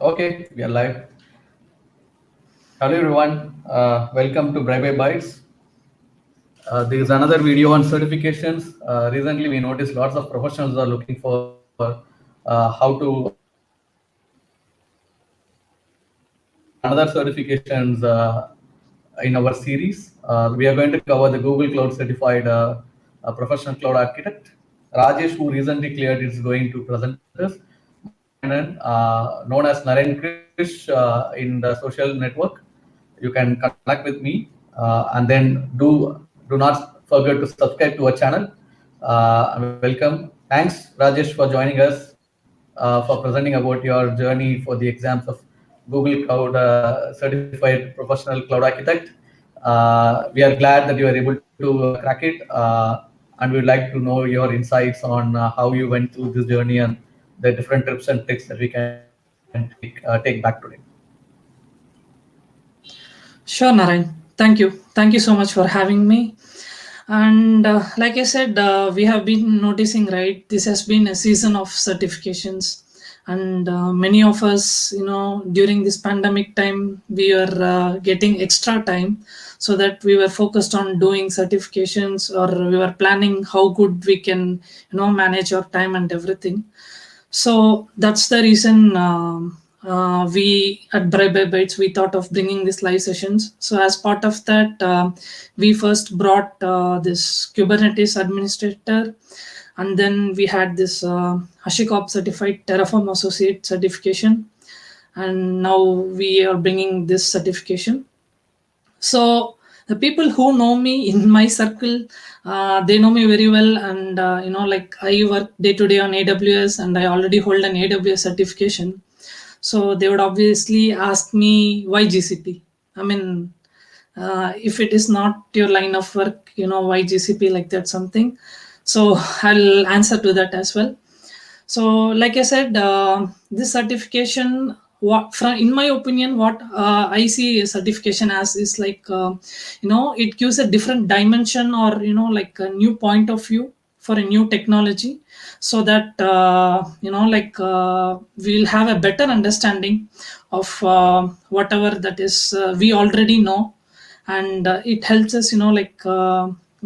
Okay, we are live. Hello everyone, welcome to Bye Bye Bytes. There is another video on certifications. Recently, we noticed lots of professionals are looking for how to another certifications in our series. We are going to cover the Google Cloud Certified Professional Cloud Architect. Rajesh, who recently cleared, is going to present us. Narayanan, known as Narayanan Krish in the social network. You can connect with me and then do not forget to subscribe to our channel. Welcome. Thanks, Rajesh, for joining us for presenting about your journey for the exams of Google Cloud Certified Professional Cloud Architect. We are glad that you are able to crack it, and we'd like to know your insights on how you went through this journey and the different tips and tricks that we can take back today. Sure, Narayan. Thank you. Thank you so much for having me. And like I said, we have been noticing, right? This has been a season of certifications. And many of us, during this pandemic time, we were getting extra time so that we were focused on doing certifications, or we were planning how good we can, manage our time and everything. So that's the reason we at Bye Bye Bytes we thought of bringing these live sessions. So as part of that, we first brought this Kubernetes administrator, and then we had this HashiCorp certified Terraform associate certification, and now we are bringing this certification. So the people who know me in my circle, they know me very well, and like I work day to day on AWS, and I already hold an AWS certification. So they would obviously ask me why GCP. I mean, if it is not your line of work, why GCP, like that something. So I'll answer to that as well. So like I said, this certification, what from in my opinion, what I see a certification as is like it gives a different dimension, or like a new point of view for a new technology, so that we'll have a better understanding of whatever that is we already know. And it helps us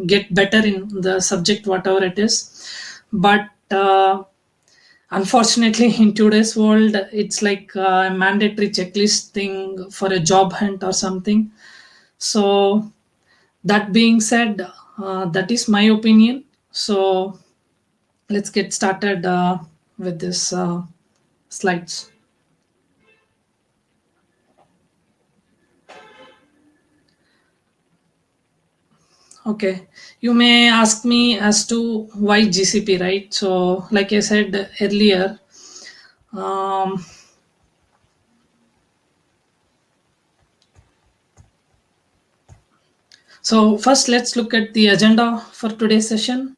get better in the subject, whatever it is. But unfortunately, in today's world, it's like a mandatory checklist thing for a job hunt or something. So that being said, that is my opinion. So let's get started with this slides. Okay, you may ask me as to why GCP, right? So like I said earlier, um, so first let's look at the agenda for today's session.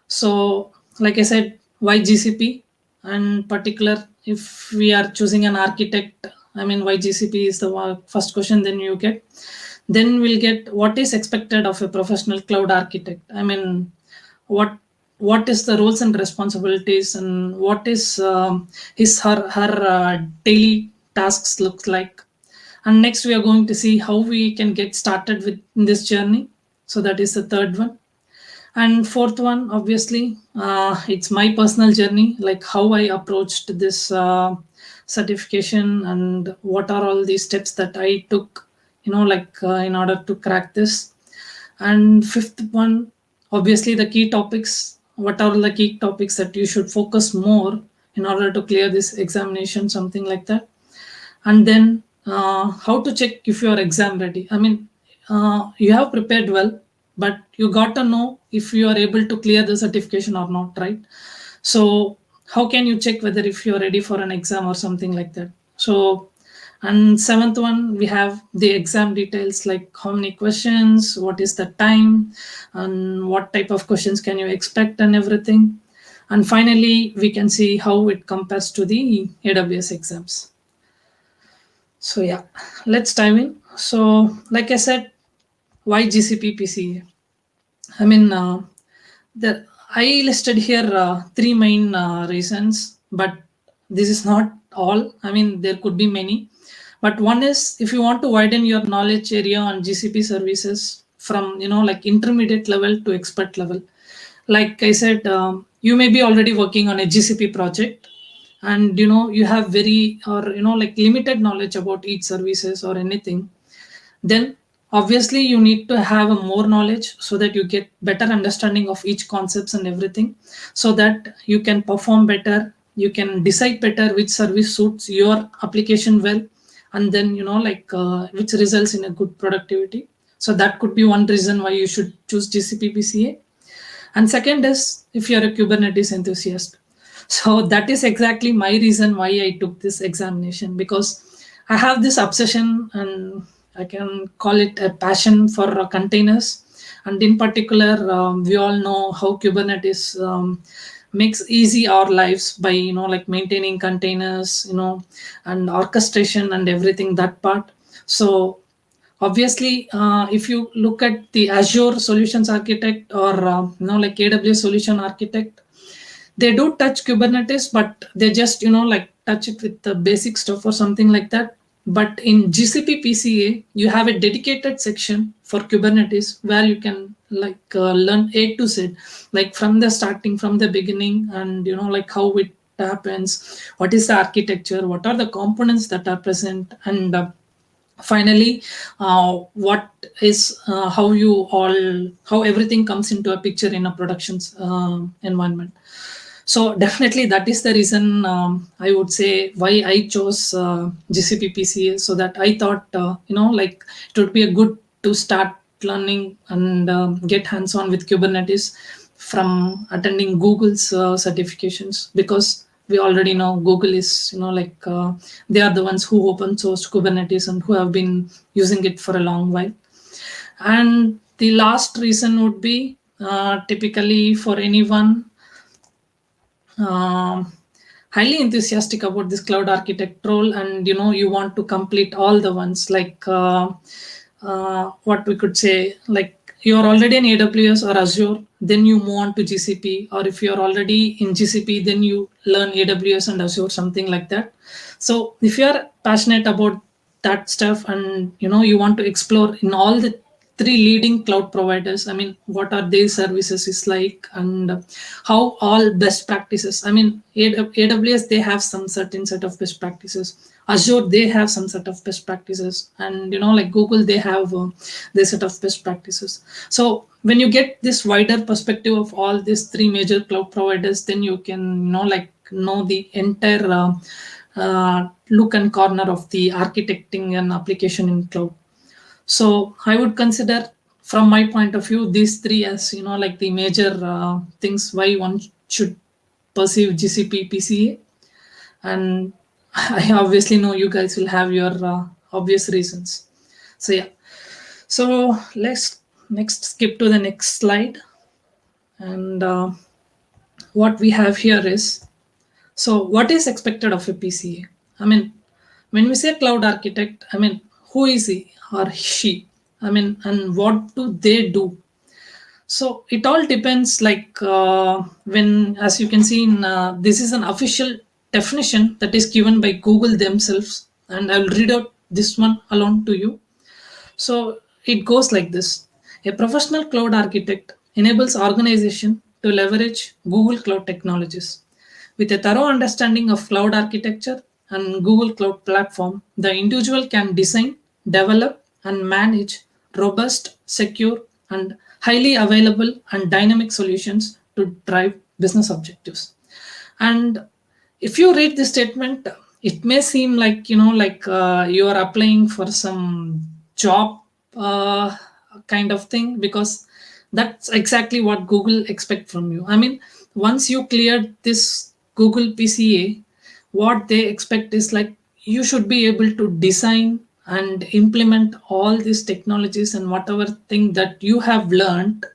So like I said, why GCP? And particular, if we are choosing an architect, I mean, why GCP is the first question. Then you get, then we'll get what is expected of a professional cloud architect. I mean, what what is the roles and responsibilities, and what is his her daily tasks looks like. And next we are going to see how we can get started with this journey. So that is the third one. And fourth one, obviously, it's my personal journey, like how I approached this certification, and what are all the steps that I took, in order to crack this. And fifth one, obviously, the key topics. What are the key topics that you should focus more in order to clear this examination, something like that. And then how to check if you are exam ready. I mean, you have prepared well, but you got to know if you are able to clear the certification or not, right? So how can you check whether if you're ready for an exam or something like that? So, and seventh one, we have the exam details, like how many questions, what is the time, and what type of questions can you expect, and everything. And finally, we can see how it compares to the AWS exams. So yeah, let's dive in. So like I said, why GCP PCA? I mean, I listed here three main reasons, but this is not all. I mean, there could be many, but one is if you want to widen your knowledge area on GCP services from, like intermediate level to expert level. Like I said, you may be already working on a GCP project, and you have very, or like limited knowledge about each services or anything. Then obviously you need to have a more knowledge so that you get better understanding of each concepts and everything, so that you can perform better, you can decide better which service suits your application well, and then which results in a good productivity. So that could be one reason why you should choose GCP PCA. And second is if you're a Kubernetes enthusiast. So that is exactly my reason why I took this examination, because I have this obsession, and I can call it a passion for containers. And in particular, we all know how Kubernetes makes easy our lives by maintaining containers, and orchestration and everything, that part. So obviously, if you look at the Azure Solutions Architect, or AWS Solution Architect, they do touch Kubernetes, but they just touch it with the basic stuff or something like that. But in GCP PCA, you have a dedicated section for Kubernetes where you can learn A to Z, like from the starting, from the beginning, and how it happens, what is the architecture, what are the components that are present, and finally what is how everything comes into a picture in a production environment. So definitely that is the reason, I would say, why I chose GCP PCA. So that I thought it would be a good to start learning and get hands-on with Kubernetes from attending Google's certifications, because we already know Google is they are the ones who open sourced Kubernetes and who have been using it for a long while. And the last reason would be typically for anyone highly enthusiastic about this cloud architect role, and you want to complete all the ones, like what we could say, like you're already in AWS or Azure, then you move on to GCP, or if you're already in GCP, then you learn AWS and Azure, something like that. So if you're passionate about that stuff, and you want to explore in all the three leading cloud providers, I mean, what are their services is like, and how all best practices, I mean, AWS, they have some certain set of best practices, Azure, they have some set of best practices, and Google, they have their set of best practices. So when you get this wider perspective of all these three major cloud providers, then you can know the entire look and corner of the architecting and application in cloud. So I would consider, from my point of view, these three as the major things why one should pursue GCP PCA. And I obviously know you guys will have your obvious reasons. So yeah, so let's next skip to the next slide. And what we have here is, so what is expected of a PCA? I mean, when we say cloud architect, I mean, who is he or she? I mean, and what do they do? So it all depends, when, as you can see in this is an official definition that is given by Google themselves, and I'll read out this one alone to you. So it goes like this: a professional cloud architect enables organization to leverage Google Cloud technologies. With a thorough understanding of cloud architecture and Google Cloud Platform, the individual can design, develop, and manage robust, secure, and highly available and dynamic solutions to drive business objectives. And if you read this statement, it may seem like you are applying for some job kind of thing, because that's exactly what Google expect from you. I mean, once you cleared this Google PCA, what they expect is you should be able to design and implement all these technologies and whatever thing that you have learned,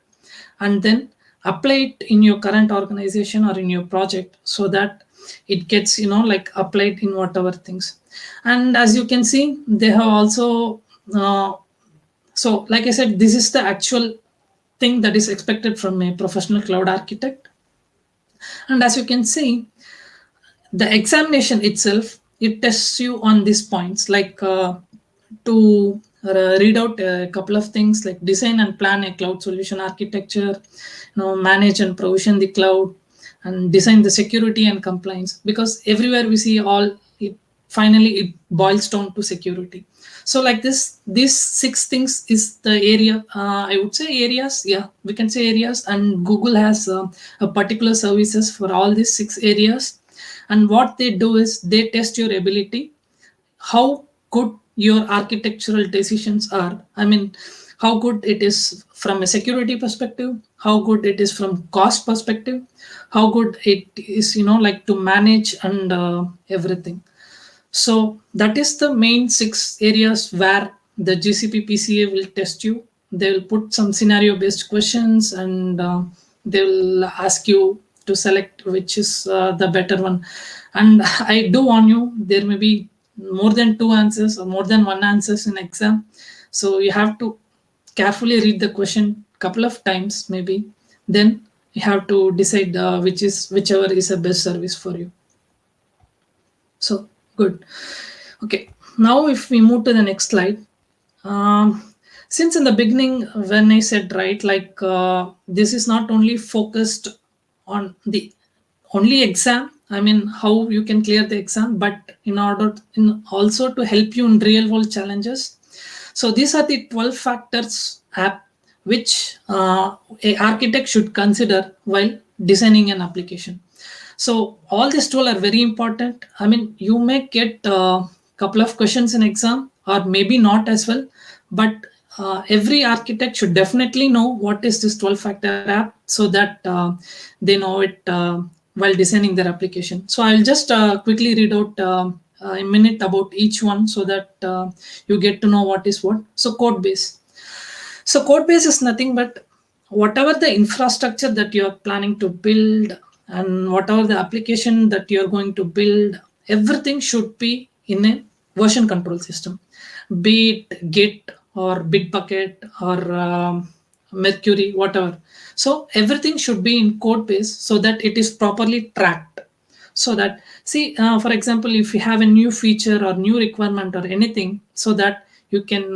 and then apply it in your current organization or in your project, so that it gets applied in whatever things. And as you can see, they have also so like I said, this is the actual thing that is expected from a professional cloud architect. And as you can see, the examination itself it tests you on these points, like to read out a couple of things like design and plan a cloud solution architecture, manage and provision the cloud, and design the security and compliance, because everywhere we see all it finally it boils down to security. So like this, these 6 things is the area, I would say areas, yeah, we can say areas, and Google has a particular services for all these 6 areas. And what they do is they test your ability, how good your architectural decisions are. I mean, how good it is from a security perspective, how good it is from cost perspective, how good it is, like to manage and everything. So that is the main 6 areas where the GCP PCA will test you. They will put some scenario based questions, and they will ask you to select which is the better one. And I do warn you, there may be more than 2 answers or more than 1 answers in exam. So you have to carefully read the question couple of times maybe. Then you have to decide whichever is the best service for you. So good. Okay, now if we move to the next slide. Since in the beginning when I said, right, like this is not only focused on the only exam, I mean how you can clear the exam, but also to help you in real world challenges. So these are the 12 factors app which a architect should consider while designing an application. So all these 12 are very important. I mean, you may get a couple of questions in exam or maybe not as well, but every architect should definitely know what is this 12 factor app, so that they know it while designing their application. So I'll just quickly read out a minute about each one, so that you get to know what is what. So code base. So code base is nothing but whatever the infrastructure that you're planning to build and whatever the application that you're going to build, everything should be in a version control system, be it Git or Bitbucket or Mercury, whatever. So everything should be in code base so that it is properly tracked. So that, see, for example, if you have a new feature or new requirement or anything, so that you can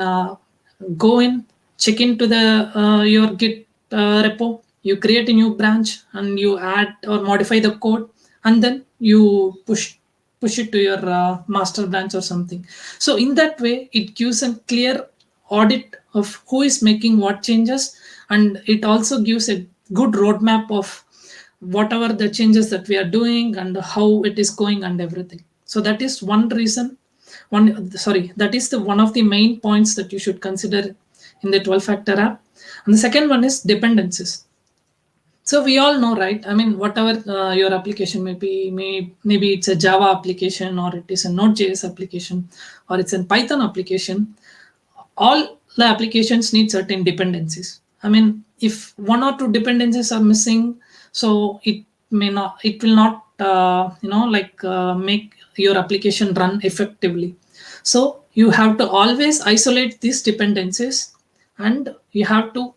go in, check into the your Git repo, you create a new branch and you add or modify the code, and then you push it to your master branch or something. So in that way, it gives a clear audit of who is making what changes, and it also gives a good roadmap of whatever the changes that we are doing and how it is going and everything. So that is one reason. That is the one of the main points that you should consider in the 12 factor app. And the second one is dependencies. So we all know, right? I mean, whatever your application may be, maybe it's a Java application, or it is a Node.js application, or it's a Python application. All the applications need certain dependencies. I mean, if 1 or 2 dependencies are missing, so it will not make your application run effectively. So you have to always isolate these dependencies, and you have to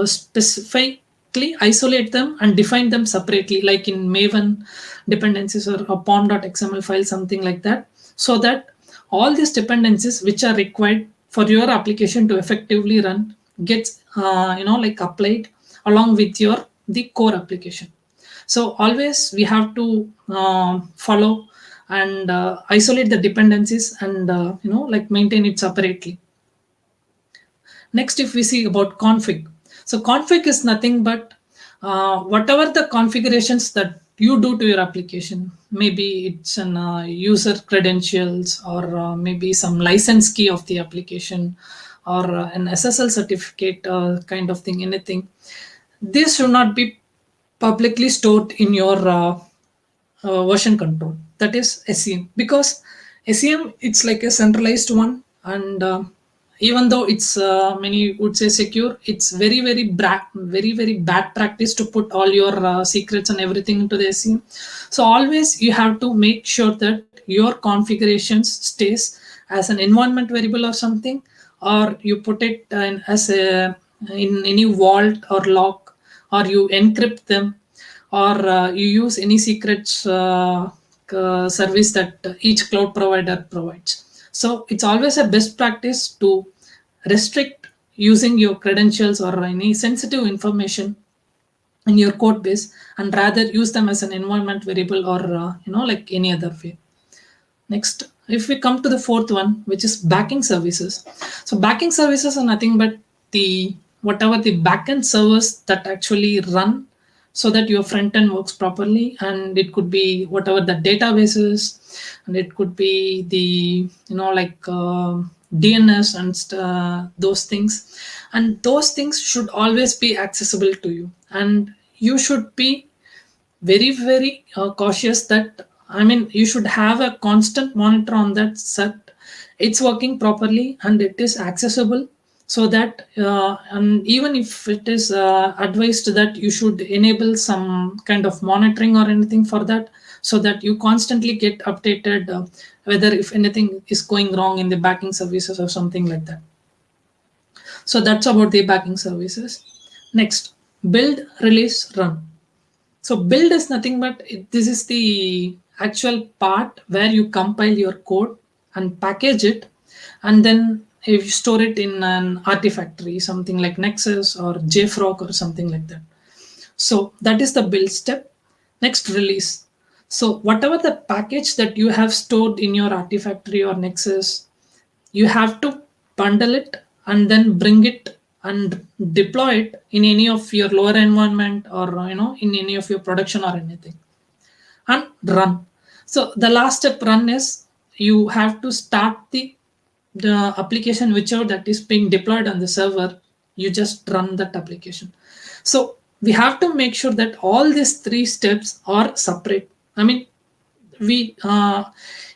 specifically isolate them and define them separately, like in Maven dependencies or a pom.xml file, something like that, so that all these dependencies which are required for your application to effectively run gets applied along with the core application. So always we have to follow and isolate the dependencies and maintain it separately. Next, if we see about config. So config is nothing but whatever the configurations that you do to your application. Maybe it's an user credentials, or maybe some license key of the application, or an SSL certificate kind of thing, anything. This should not be publicly stored in your version control. That is SCM, because SCM, it's like a centralized one, and even though it's many would say secure, it's very very bad practice to put all your secrets and everything into the SCM. So always you have to make sure that your configurations stays as an environment variable or something, or you put it in any vault or lock, or you encrypt them, or you use any secrets service that each cloud provider provides. So it's always a best practice to restrict using your credentials or any sensitive information in your code base, and rather use them as an environment variable or like any other way. Next, if we come to the fourth one, which is backing services. So backing services are nothing but the whatever the backend servers that actually run so that your front end works properly, and it could be whatever the databases, and it could be the DNS and those things, and those things should always be accessible to you, and you should be very cautious that you should have a constant monitor on that set it's working properly and it is accessible, so that and even if it is advised that you should enable some kind of monitoring or anything for that, so that you constantly get updated whether if anything is going wrong in the backing services or something like that. So that's about the backing services. Next, build, release, run. So build is nothing but this is the actual part where you compile your code and package it, and then if you store it in an artifactory, something like Nexus or JFrog or something like that. So that is the build step. Next, release. So whatever the package that you have stored in your artifactory or Nexus, you have to bundle it and then bring it and deploy it in any of your lower environment or in any of your production or anything, and run. So the last step, run, is you have to start the application whichever that is being deployed on the server. You just run that application. So we have to make sure that all these three steps are separate. We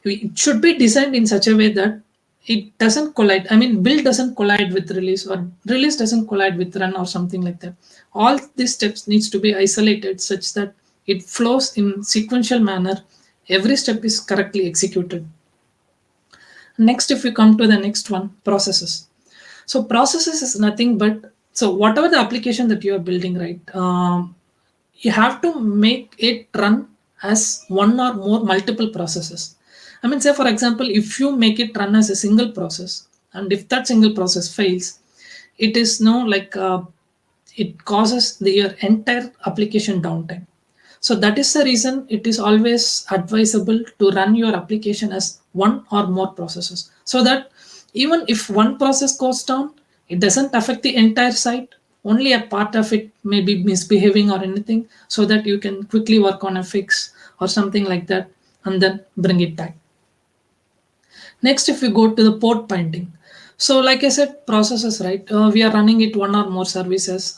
it should be designed in such a way that it doesn't collide. Build doesn't collide with release, or release doesn't collide with run or something like that. All these steps needs to be isolated such that it flows in sequential manner. Every step is correctly executed. Next, if we come to the next one, processes. So processes is nothing but, so whatever the application that you are building, right, you have to make it run as one or more multiple processes. Say for example, if you make it run as a single process, and if that single process fails, it is it causes your entire application downtime. So that is the reason it is always advisable to run your application as one or more processes, so that even if one process goes down, it doesn't affect the entire site. Only a part of it may be misbehaving or anything, so that you can quickly work on a fix or something like that and then bring it back. Next, if we go to the port binding. So like I said, processes, right? We are running it one or more services.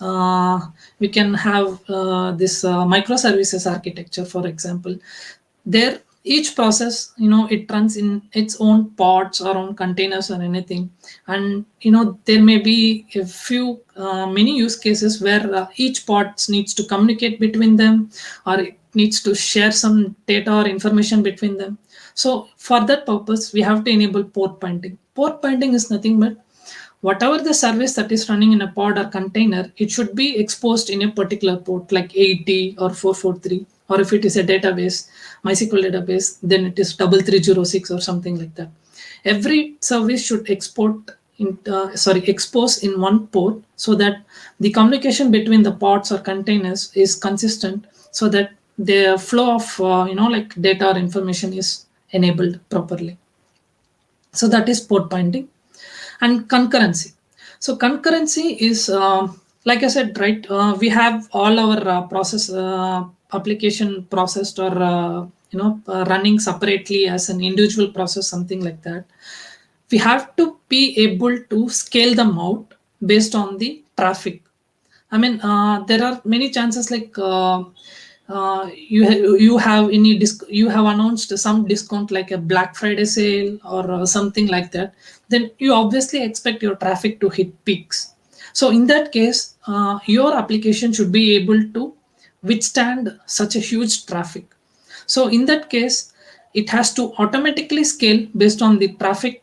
We can have this microservices architecture, for example. There, each process, it runs in its own pods or own containers or anything. And, there may be a few, many use cases where each pod needs to communicate between them, or it needs to share some data or information between them. So for that purpose, we have to enable port binding. Port binding is nothing but whatever the service that is running in a pod or container, it should be exposed in a particular port like 80 or 443, or if it is a database, MySQL database, then it is 3306 or something like that. Every service should expose in one port, so that the communication between the pods or containers is consistent, so that the flow of data or information is enabled properly. So that is port binding. And concurrency. So concurrency is like I said, right, we have all our process application processed or running separately as an individual process, something like that. We have to be able to scale them out based on the traffic. There are many chances, like you have announced some discount like a Black Friday sale or something like that, then you obviously expect your traffic to hit peaks. So in that case, your application should be able to withstand such a huge traffic. So in that case, it has to automatically scale based on the traffic,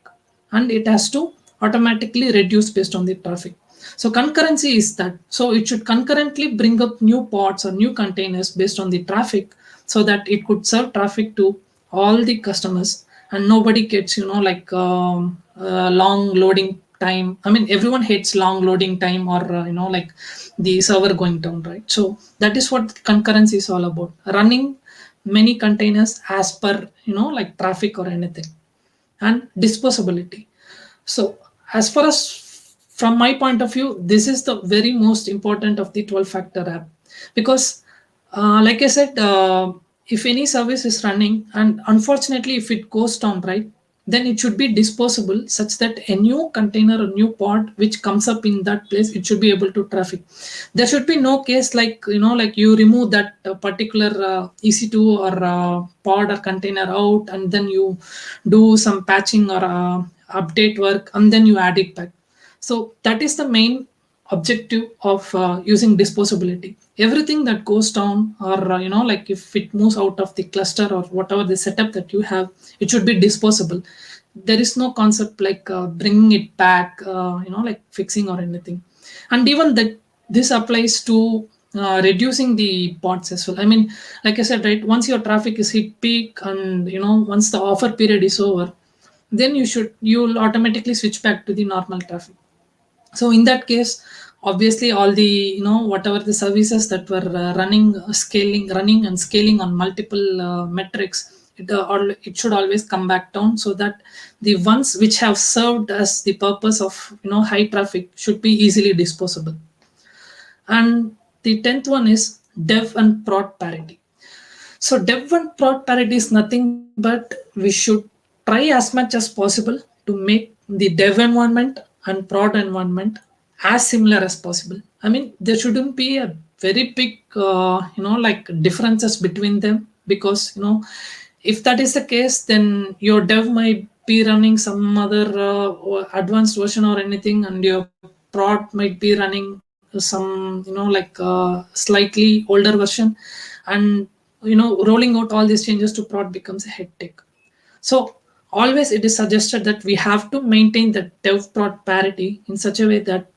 and it has to automatically reduce based on the traffic. So concurrency is that. So it should concurrently bring up new pods or new containers based on the traffic, so that it could serve traffic to all the customers, and nobody gets, like long loading time. I mean, everyone hates long loading time, or like the server going down, right? So that is what concurrency is all about, running many containers as per, like traffic or anything. And disposability. So as far as from my point of view, this is the very most important of the 12 factor app, because like I said, if any service is running and unfortunately if it goes down, right, then it should be disposable such that a new container or new pod which comes up in that place, it should be able to traffic. There should be no case like, like you remove that particular EC2 or pod or container out, and then you do some patching or update work, and then you add it back. So that is the main objective of using disposability. Everything that goes down, or like if it moves out of the cluster or whatever the setup that you have, it should be disposable. There is no concept like bringing it back, like fixing or anything. And even that, this applies to reducing the pods as well. I mean, like I said, right, once your traffic is hit peak, and once the offer period is over, then you'll automatically switch back to the normal traffic. So in that case, obviously all the, whatever the services that were running and scaling on multiple metrics, it should always come back down, so that the ones which have served as the purpose of, high traffic should be easily disposable. And the 10th one is dev and prod parity. So dev and prod parity is nothing but we should try as much as possible to make the dev environment and prod environment as similar as possible. I mean, there shouldn't be a very big, like differences between them, because, if that is the case, then your dev might be running some other advanced version or anything, and your prod might be running some, like slightly older version, and rolling out all these changes to prod becomes a hectic. So always it is suggested that we have to maintain the dev prod parity in such a way that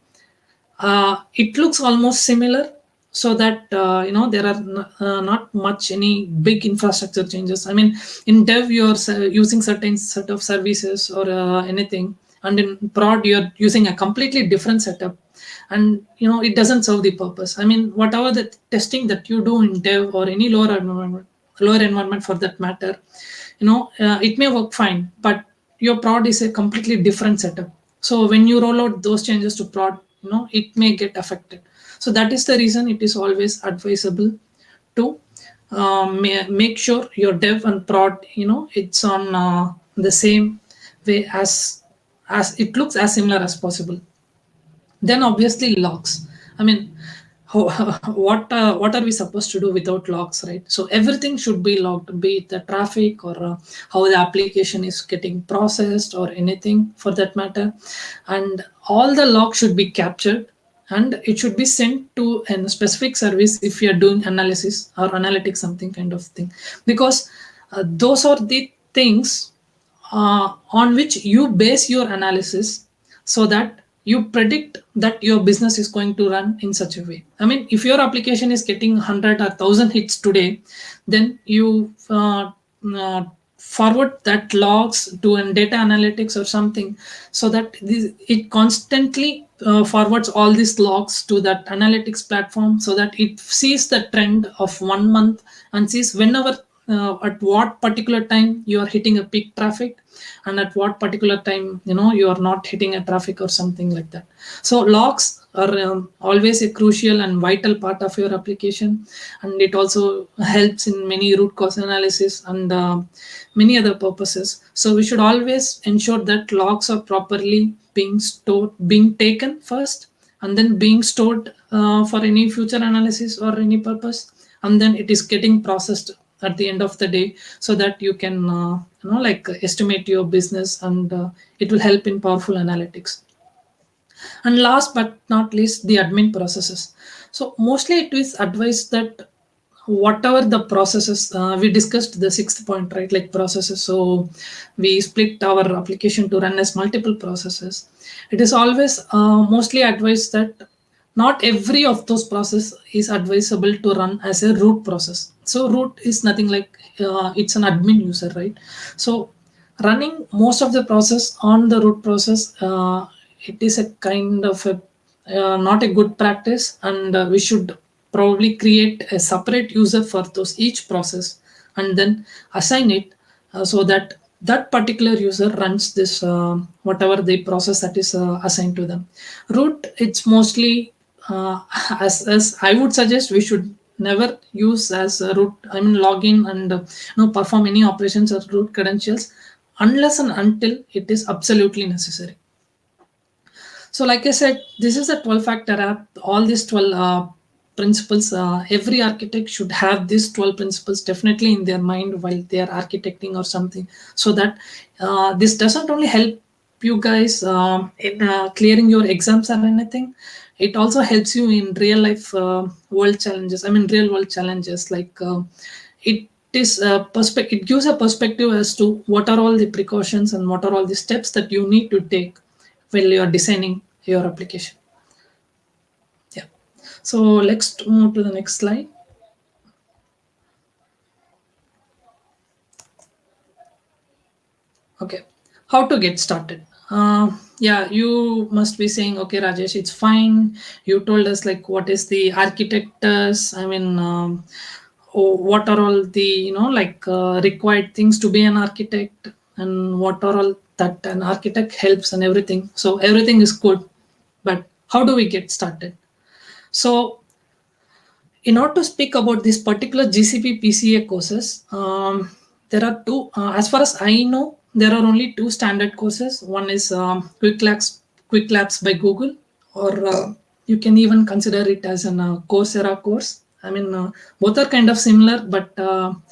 it looks almost similar, so that there are not much any big infrastructure changes. I mean, in dev you're using certain set of services or anything, and in prod you're using a completely different setup, and it doesn't serve the purpose. I mean, whatever the testing that you do in dev or any lower environment for that matter, it may work fine, but your prod is a completely different setup. So when you roll out those changes to prod, it may get affected. So that is the reason it is always advisable to make sure your dev and prod, it's on the same way, as it looks as similar as possible. Then obviously logs. I mean, what are we supposed to do without logs, right? So everything should be logged, be it the traffic or how the application is getting processed or anything for that matter, and all the logs should be captured, and it should be sent to a specific service if you are doing analysis or analytics, something kind of thing, because those are the things on which you base your analysis, so that you predict that your business is going to run in such a way. I mean, if your application is getting 100 or 1000 hits today, then you forward that logs to a data analytics or something, so that it constantly forwards all these logs to that analytics platform, so that it sees the trend of 1 month and sees whenever at what particular time you are hitting a peak traffic, and at what particular time you are not hitting a traffic or something like that. So logs are always a crucial and vital part of your application, and it also helps in many root cause analysis and many other purposes. So we should always ensure that logs are properly being taken first, and then being stored for any future analysis or any purpose, and then it is getting processed at the end of the day, so that you can like estimate your business, and it will help in powerful analytics. And last but not least, the admin processes. So mostly it is advised that whatever the processes, we discussed the sixth point, right, like processes. So we split our application to run as multiple processes. It is always mostly advised that not every of those process is advisable to run as a root process. So root is nothing like it's an admin user, right? So running most of the process on the root process, it is a kind of a not a good practice, and we should probably create a separate user for those each process and then assign it so that that particular user runs this whatever the process that is assigned to them. Root, it's mostly as I would suggest, we should never use as a root, I mean login and perform any operations or root credentials unless and until it is absolutely necessary. So like I said, this is a 12-factor app. All these 12 principles, every architect should have these 12 principles definitely in their mind while they are architecting or something, so that this doesn't only help you guys in clearing your exams or anything. It also helps you in real life world challenges. I mean, real world challenges, like it is a it gives a perspective as to what are all the precautions and what are all the steps that you need to take while you are designing your application. Yeah. So let's move to the next slide. Okay. How to get started? Yeah, you must be saying, okay, Rajesh, it's fine. You told us like what is the architect does. I mean, what are all the required things to be an architect, and what are all that an architect helps and everything. So everything is good, but how do we get started? So in order to speak about this particular GCP PCA courses, there are two. As far as I know, there are only two standard courses. One is Quick Labs by Google, or you can even consider it as an Coursera course. I mean, both are kind of similar, but I'm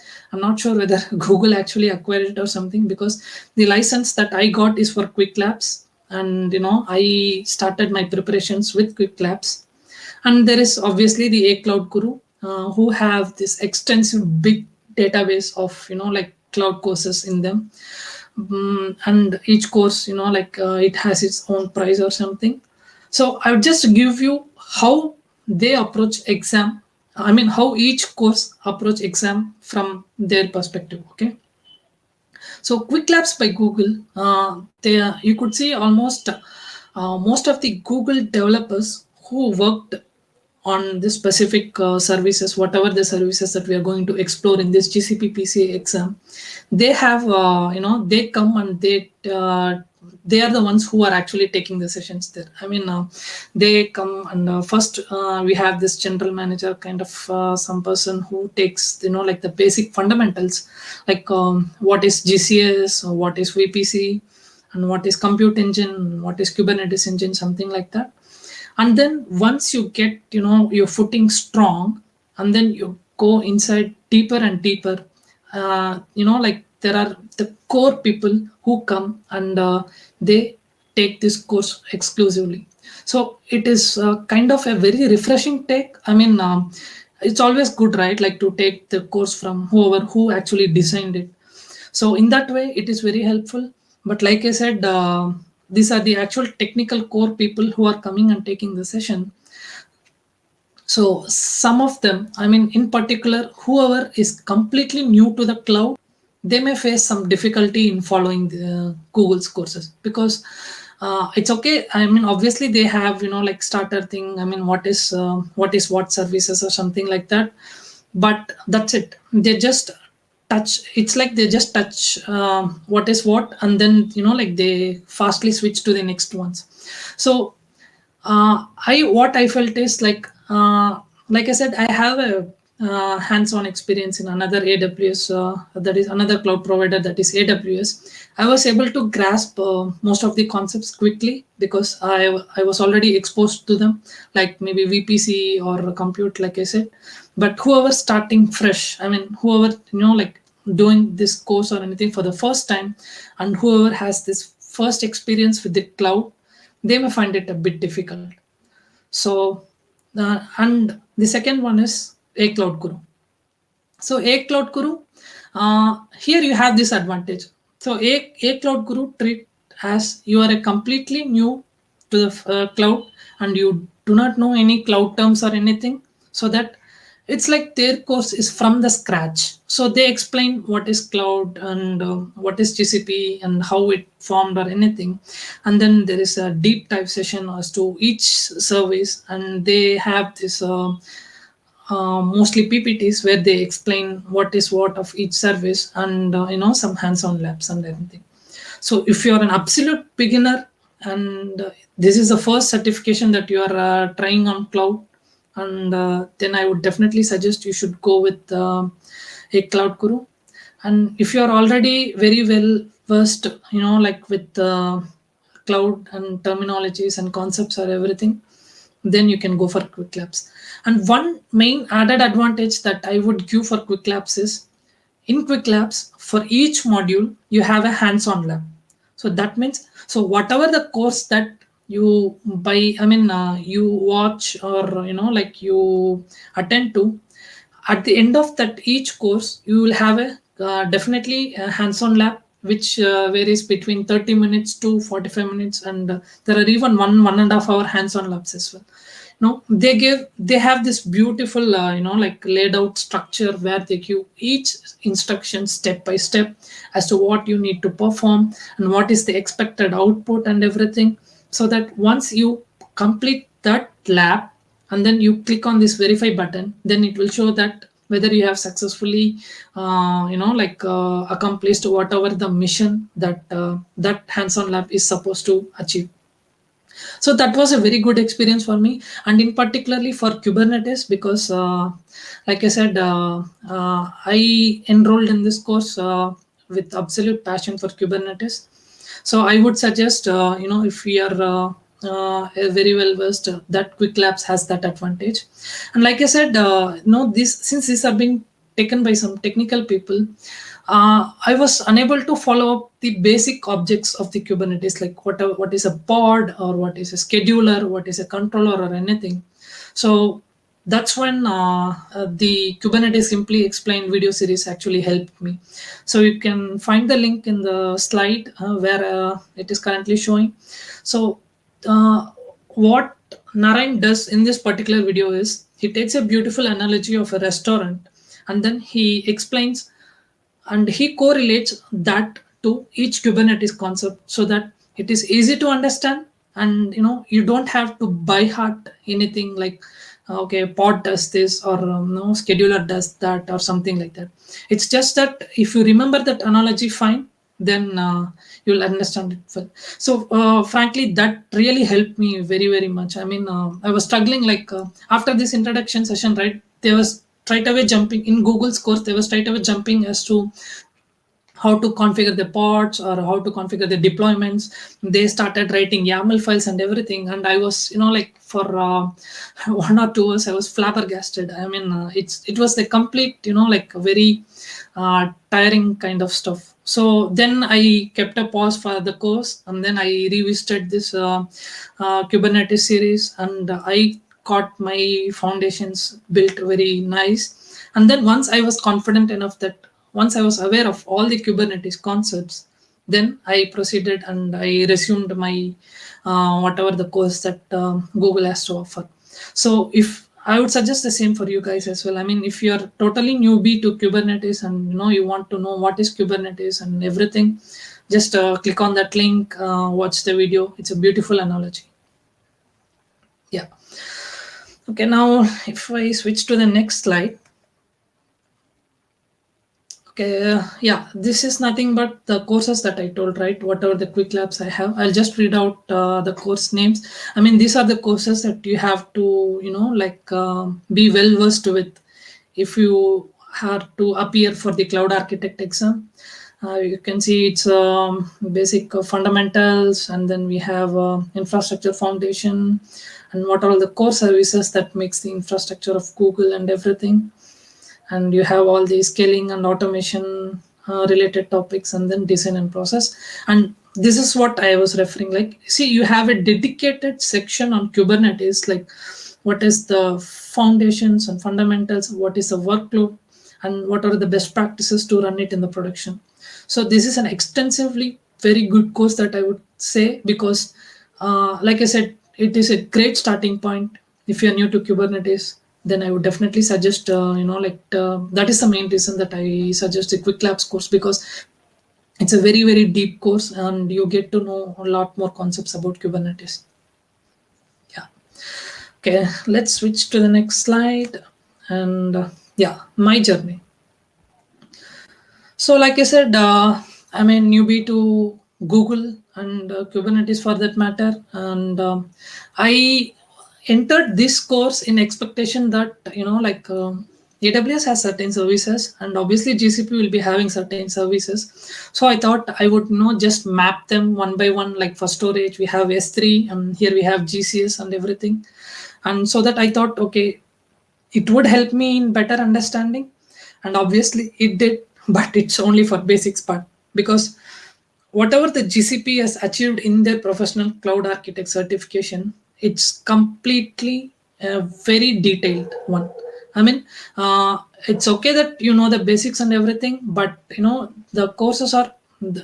not sure whether Google actually acquired it or something, because the license that I got is for Quick Labs, and I started my preparations with Quick Labs. And there is obviously the A Cloud Guru, who have this extensive big database of cloud courses in them, and each course it has its own price or something. So I would just give you how they approach exam. I mean, how each course approach exam from their perspective. Okay. So Quick Labs by Google, you could see almost most of the Google developers who worked on the specific services, whatever the services that we are going to explore in this GCP PCA exam, they have, they come and they are the ones who are actually taking the sessions there. I mean, they come and first we have this general manager kind of some person who takes, like the basic fundamentals, like what is GCS, or what is VPC, and what is compute engine, what is Kubernetes engine, something like that. And then once you get your footing strong, and then you go inside deeper and deeper, like there are the core people who come and they take this course exclusively. So it is kind of a very refreshing take. I mean, it's always good, right, like to take the course from who actually designed it. So in that way it is very helpful. But like I said, these are the actual technical core people who are coming and taking the session. So some of them, I mean, in particular, whoever is completely new to the cloud, they may face some difficulty in following the Google's courses, because it's okay. I mean, obviously they have, like starter thing. I mean, what is what services or something like that. But that's it. They just touch. It's like they just touch what is what, and then, like they fastly switch to the next ones. So what I felt is like I said, I have a hands-on experience in another AWS, that is another cloud provider, that is AWS. I was able to grasp most of the concepts quickly because I was already exposed to them, like maybe VPC or compute, like I said. But whoever starting fresh, I mean, whoever, like doing this course or anything for the first time, and whoever has this first experience with the cloud, they may find it a bit difficult. So, and the second one is A Cloud Guru. So A Cloud Guru, here you have this advantage. So A Cloud Guru treat as you are a completely new to the cloud and you do not know any cloud terms or anything, so that it's like their course is from the scratch. So they explain what is cloud and what is GCP and how it formed or anything. And then there is a deep dive session as to each service, and they have this mostly PPTs where they explain what is what of each service, and some hands-on labs and everything. So if you're an absolute beginner and this is the first certification that you are trying on cloud, and then I would definitely suggest you should go with a cloud guru. And if you are already very well versed, like with cloud and terminologies and concepts or everything, then you can go for quick labs. And one main added advantage that I would give for quick labs is, in quick labs for each module you have a hands-on lab. So that means, so whatever the course that you buy, you watch or like you attend to, at the end of that each course you will have a definitely a hands-on lab, which varies between 30 minutes to 45 minutes, and there are even 1.5 hour hands-on labs as well. They have this beautiful like laid out structure where they give each instruction step by step as to what you need to perform and what is the expected output and everything, so that once you complete that lab and then you click on this verify button, then it will show that whether you have successfully accomplished whatever the mission that that hands-on lab is supposed to achieve. So that was a very good experience for me, and in particularly for Kubernetes, because like I said, I enrolled in this course with absolute passion for Kubernetes. So I would suggest, if we are very well versed, that quick labs has that advantage. And like I said, since these are being taken by some technical people, I was unable to follow up the basic objects of the Kubernetes, like what is a pod or what is a scheduler, what is a controller or anything. So that's when the Kubernetes Simply Explained video series actually helped me. So you can find the link in the slide where it is currently showing. So what Narayan does in this particular video is, he takes a beautiful analogy of a restaurant and then he explains and he correlates that to each Kubernetes concept, so that it is easy to understand, and you don't have to by heart anything like okay, pod does this or scheduler does that or something like that. It's just that if you remember that analogy fine, then you'll understand it well. So frankly, that really helped me very, very much. I was struggling like after this introduction session, right, there was straight away jumping in Google's course, they were straight away jumping as to how to configure the pods or how to configure the deployments. They started writing YAML files and everything, and I was like for 1 or 2 hours I was flabbergasted. It was a complete like very tiring kind of stuff. So then I kept a pause for the course, and then I revisited this Kubernetes series, and I got my foundations built very nice. And then once I was confident enough that once I was aware of all the Kubernetes concepts, then I proceeded and I resumed my whatever the course that Google has to offer. So if I would suggest the same for you guys as well. If you're totally newbie to Kubernetes and you want to know what is Kubernetes and everything, just click on that link, watch the video. It's a beautiful analogy. Yeah. Okay, now if I switch to the next slide. Okay, yeah, this is nothing but the courses that I told, right? Whatever the quick labs I have, I'll just read out the course names. These are the courses that you have to, be well versed with if you have to appear for the cloud architect exam. You can see it's basic fundamentals, and then we have infrastructure foundation, and what are the core services that makes the infrastructure of Google and everything. And you have all the scaling and automation related topics, and then design and process. And this is what I was referring, like, see, you have a dedicated section on Kubernetes, like what is the foundations and fundamentals, what is the workload, and what are the best practices to run it in the production. So this is an extensively very good course that I would say, because like I said, it is a great starting point. If you're new to Kubernetes, then I would definitely suggest, that is the main reason that I suggest the Quick Labs course, because it's a very, very deep course and you get to know a lot more concepts about Kubernetes. Yeah. Okay, let's switch to the next slide. And my journey. So, like I said, I'm a newbie to Google and Kubernetes for that matter. And I entered this course in expectation that, AWS has certain services and obviously GCP will be having certain services. So I thought I would just map them one by one. Like for storage, we have S3 and here we have GCS and everything. And so that I thought, okay, it would help me in better understanding, and obviously it did, but it's only for basics part, because whatever the GCP has achieved in their professional cloud architect certification, it's completely a very detailed one. I mean, it's okay that you know the basics and everything, but the courses are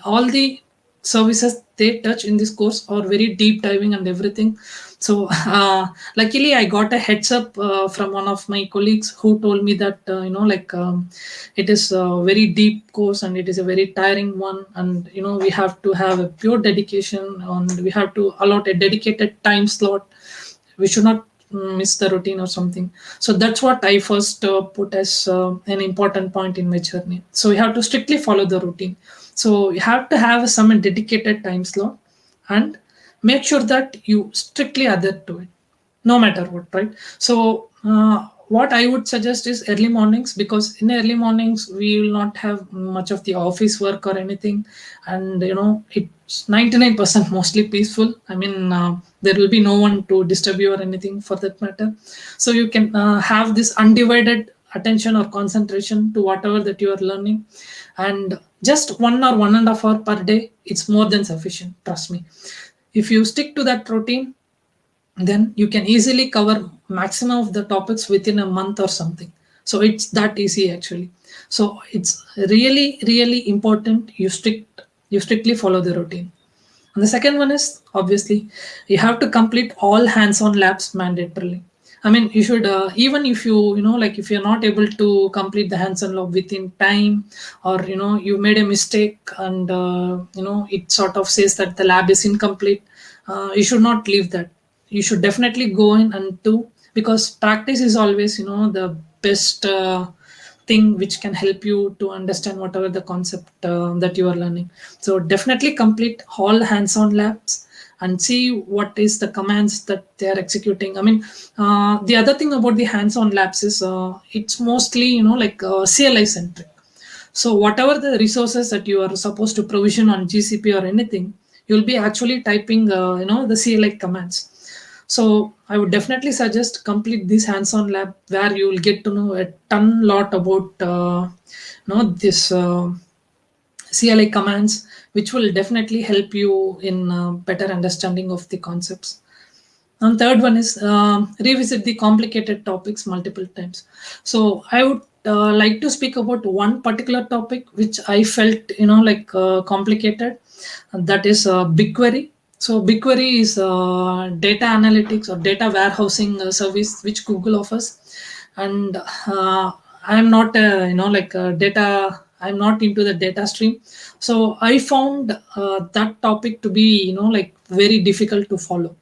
all the services they touch in this course are very deep diving and everything. So luckily I got a heads up from one of my colleagues who told me that it is a very deep course and it is a very tiring one, and we have to have a pure dedication and we have to allot a dedicated time slot. We should not miss the routine or something. So that's what I first put as an important point in my journey. So you have to strictly follow the routine. So you have to have some dedicated time slot and make sure that you strictly adhere to it, no matter what, right? So what I would suggest is early mornings, because in early mornings we will not have much of the office work or anything, and it's 99% mostly peaceful. I mean, there will be no one to disturb you or anything for that matter. So you can have this undivided attention or concentration to whatever that you are learning, and just 1 or 1.5 hours per day, it's more than sufficient, trust me. If you stick to that routine, then you can easily cover maximum of the topics within a month or something. So it's that easy actually. So it's really, really important you strictly follow the routine. And the second one is obviously you have to complete all hands-on labs mandatorily. I mean, you should even if if you're not able to complete the hands-on lab within time, or you made a mistake and it sort of says that the lab is incomplete, you should not leave that. You should definitely go in and do, because practice is always the best thing which can help you to understand whatever the concept that you are learning. So definitely complete all hands-on labs and see what is the commands that they are executing. I mean, the other thing about the hands-on labs is it's mostly CLI centric. So whatever the resources that you are supposed to provision on GCP or anything, you'll be actually typing the CLI commands. So I would definitely suggest complete this hands-on lab, where you will get to know a lot about this CLI commands, which will definitely help you in better understanding of the concepts. And third one is revisit the complicated topics multiple times. So I would like to speak about one particular topic which I felt complicated, and that is BigQuery. So BigQuery is data analytics or data warehousing service which Google offers, and I'm not data. I'm not into the data stream, so I found that topic to be very difficult to follow.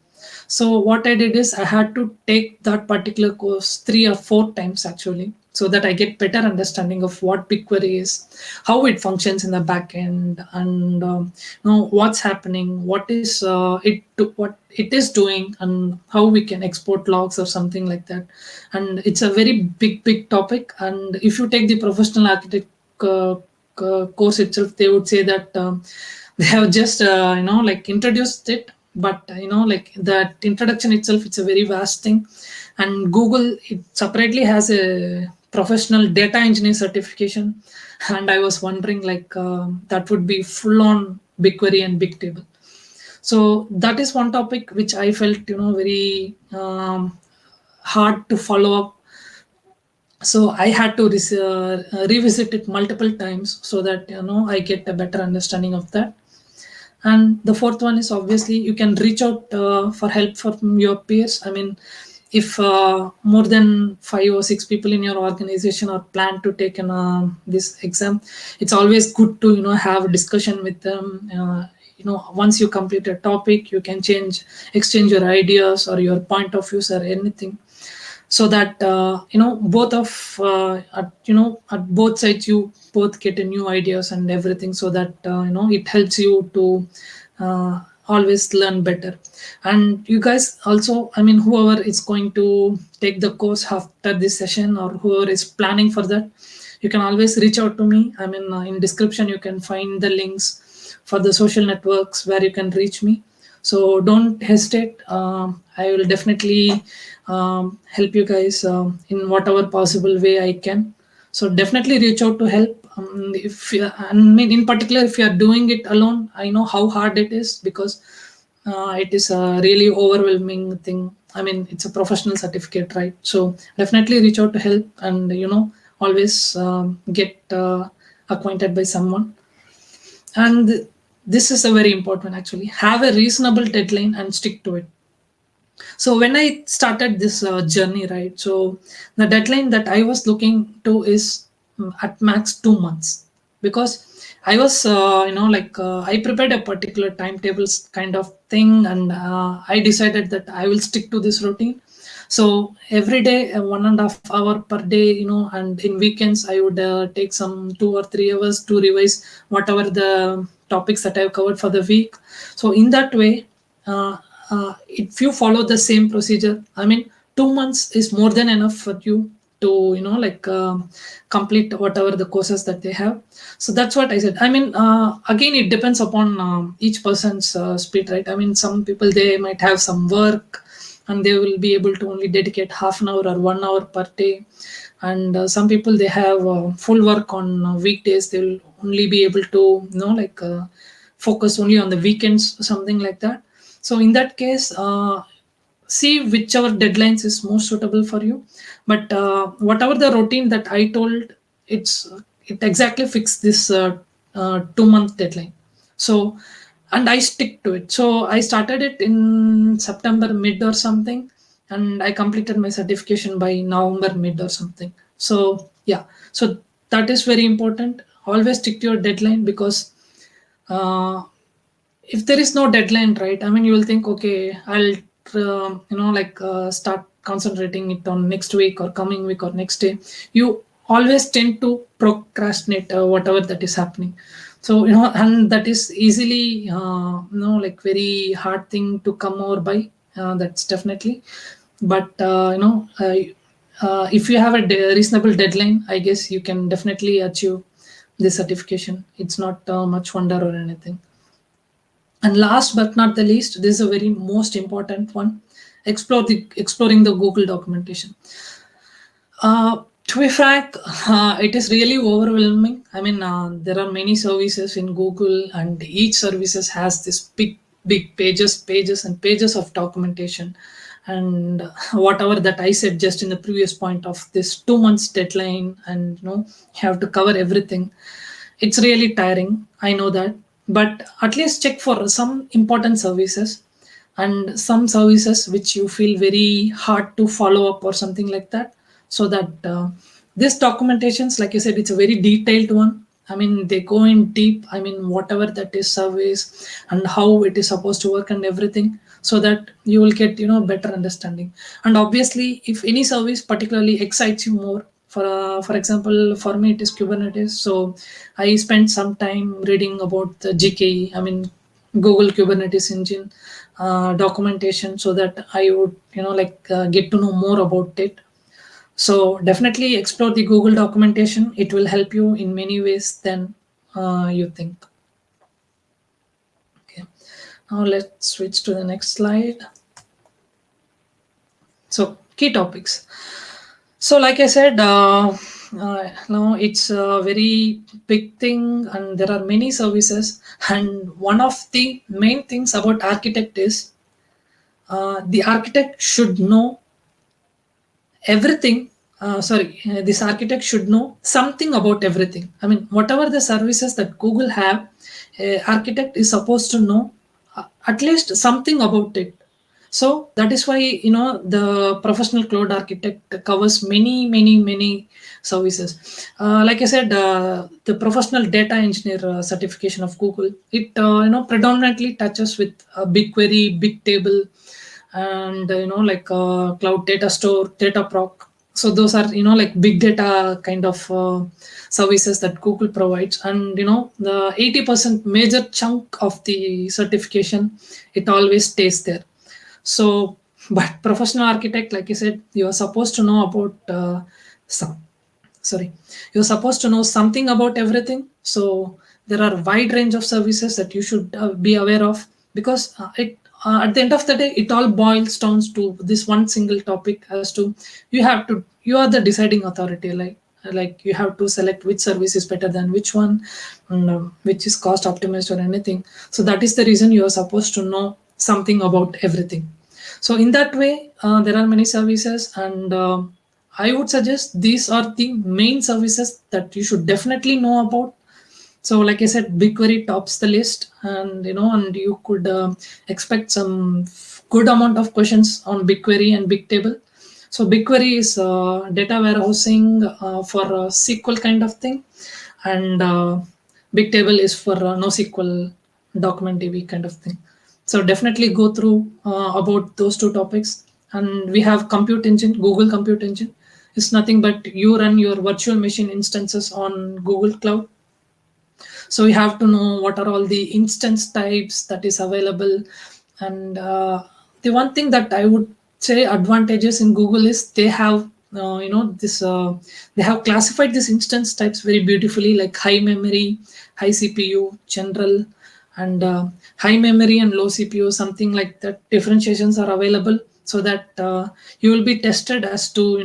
So what I did is I had to take that particular course 3 or 4 times actually, so that I get better understanding of what BigQuery is, how it functions in the back end, and what's happening, what it is doing, and how we can export logs or something like that. And it's a very big topic. And if you take the professional architect course itself, they would say that they have just introduced it, but that introduction itself, it's a very vast thing. And Google, it separately has a professional data engineer certification, and I was wondering that would be full on BigQuery and Bigtable. So that is one topic which I felt very hard to follow up. So I had to revisit it multiple times so that I get a better understanding of that. And the fourth one is obviously you can reach out for help from your peers. I mean, if more than 5 or 6 people in your organization are planned to take this exam, it's always good to have a discussion with them. Once you complete a topic, you can exchange your ideas or your point of views or anything, so that both of at both sides you both get a new ideas and everything, so that it helps you to always learn better. And you guys also, I mean, whoever is going to take the course after this session or whoever is planning for that, you can always reach out to me. I mean, in description you can find the links for the social networks where you can reach me. So don't hesitate. I will definitely help you guys in whatever possible way I can. So definitely reach out to help. If you, I mean, in particular, if you are doing it alone, I know how hard it is, because it is a really overwhelming thing. I mean, it's a professional certificate, right? So definitely reach out to help, and always get acquainted by someone. And this is a very important, actually. Have a reasonable deadline and stick to it. So when I started this journey, right, so the deadline that I was looking to is at max 2 months, because I was I prepared a particular timetables kind of thing, and I decided that I will stick to this routine. So every day 1.5 hour per day, and in weekends I would take some 2 or 3 hours to revise whatever the topics that I've covered for the week. So in that way, if you follow the same procedure, I mean, 2 months is more than enough for you to complete whatever the courses that they have. So that's what I said. I mean, again, it depends upon each person's speed, right? I mean, some people, they might have some work and they will be able to only dedicate half an hour or 1 hour per day. And some people, they have full work on weekdays, they will only be able to focus only on the weekends, something like that. So in that case, see whichever deadlines is most suitable for you. But whatever the routine that I told, it exactly fits this 2 month deadline. So, and I stick to it. So I started it in September mid or something, and I completed my certification by November mid or something. So yeah, so that is very important. Always stick to your deadline, because uh, if there is no deadline, right, I mean, you will think, okay, I'll start concentrating it on next week or coming week or next day. You always tend to procrastinate whatever that is happening. So and that is easily very hard thing to come over by. That's definitely. But if you have a reasonable deadline, I guess you can definitely achieve this certification. It's not much wonder or anything. And last but not the least, this is a very most important one: exploring the Google documentation. To be frank, it is really overwhelming. I mean, there are many services in Google, and each services has this big pages and pages of documentation. And whatever that I said just in the previous point of this 2 months deadline, and you have to cover everything. It's really tiring, I know that. But at least check for some important services, and some services which you feel very hard to follow up or something like that, so that this documentations, like you said, it's a very detailed one. I mean, they go in deep. I mean, whatever that is service and how it is supposed to work and everything, so that you will get better understanding. And obviously, if any service particularly excites you more, for example, for me it is Kubernetes. So I spent some time reading about the GKE, I mean, Google Kubernetes Engine documentation, so that I would get to know more about it. So definitely explore the Google documentation. It will help you in many ways than you think. Okay. Now let's switch to the next slide. So key topics. So like I said, now it's a very big thing, and there are many services. And one of the main things about architect is the architect should know everything this architect should know something about everything. I mean, whatever the services that Google have, architect is supposed to know at least something about it. So that is why, the professional cloud architect covers many services. Like I said, the professional data engineer certification of Google, it predominantly touches with BigQuery, Bigtable, and cloud data store, Dataproc. So those are like big data kind of services that Google provides. And the 80% major chunk of the certification, it always stays there. So, but professional architect, like I said, you are supposed to know about some sorry you're supposed to know something about everything. So there are a wide range of services that you should be aware of, because it at the end of the day, it all boils down to this one single topic, as to you are the deciding authority, like you have to select which service is better than which one, and which is cost optimized or anything. So that is the reason you are supposed to know something about everything. So in that way, there are many services, and I would suggest these are the main services that you should definitely know about. So, like I said, BigQuery tops the list, and you could expect some good amount of questions on BigQuery and Bigtable. So, BigQuery is data warehousing for SQL kind of thing, and Bigtable is for NoSQL document DB kind of thing. So, definitely go through about those two topics. And we have Compute Engine, Google Compute Engine. It's nothing but you run your virtual machine instances on Google Cloud. So you have to know what are all the instance types that is available. And the one thing that I would say advantages in Google is they have they have classified these instance types very beautifully, like high memory, high CPU, general, and high memory and low CPU, something like that. Differentiations are available, so that you will be tested as to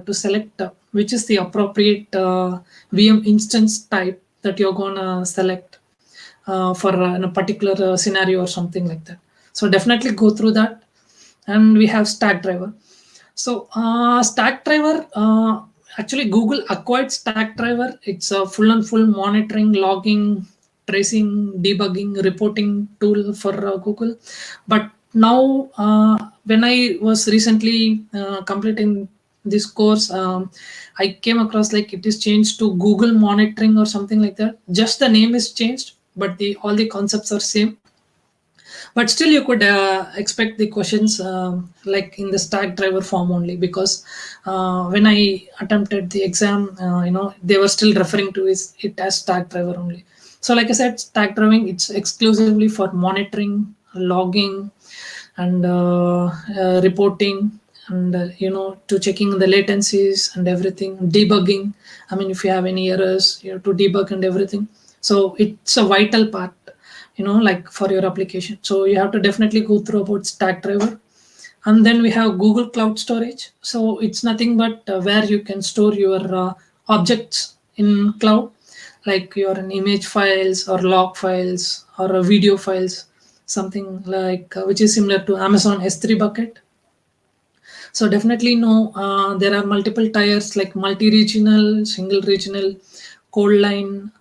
to select which is the appropriate VM instance type that you're gonna select for in a particular scenario or something like that. So definitely go through that. And we have Stackdriver. So Stackdriver, actually Google acquired Stackdriver. It's a full monitoring, logging, tracing, debugging, reporting tool for Google. But now, when I was recently completing this course, I came across like it is changed to Google Monitoring or something like that. Just the name is changed, but the all the concepts are same. But still you could expect the questions like in the Stackdriver form only, because when I attempted the exam, they were still referring to it as Stackdriver only. So like I said, Stackdriver, it's exclusively for monitoring, logging, and reporting, and to checking the latencies and everything, debugging. I mean, if you have any errors, you have to debug and everything. So it's a vital part, like for your application. So you have to definitely go through about Stackdriver. And then we have Google Cloud Storage. So it's nothing but where you can store your objects in cloud, like your image files or log files or video files, something like which is similar to Amazon S3 bucket. So definitely know there are multiple tiers like multi-regional, single regional, cold line,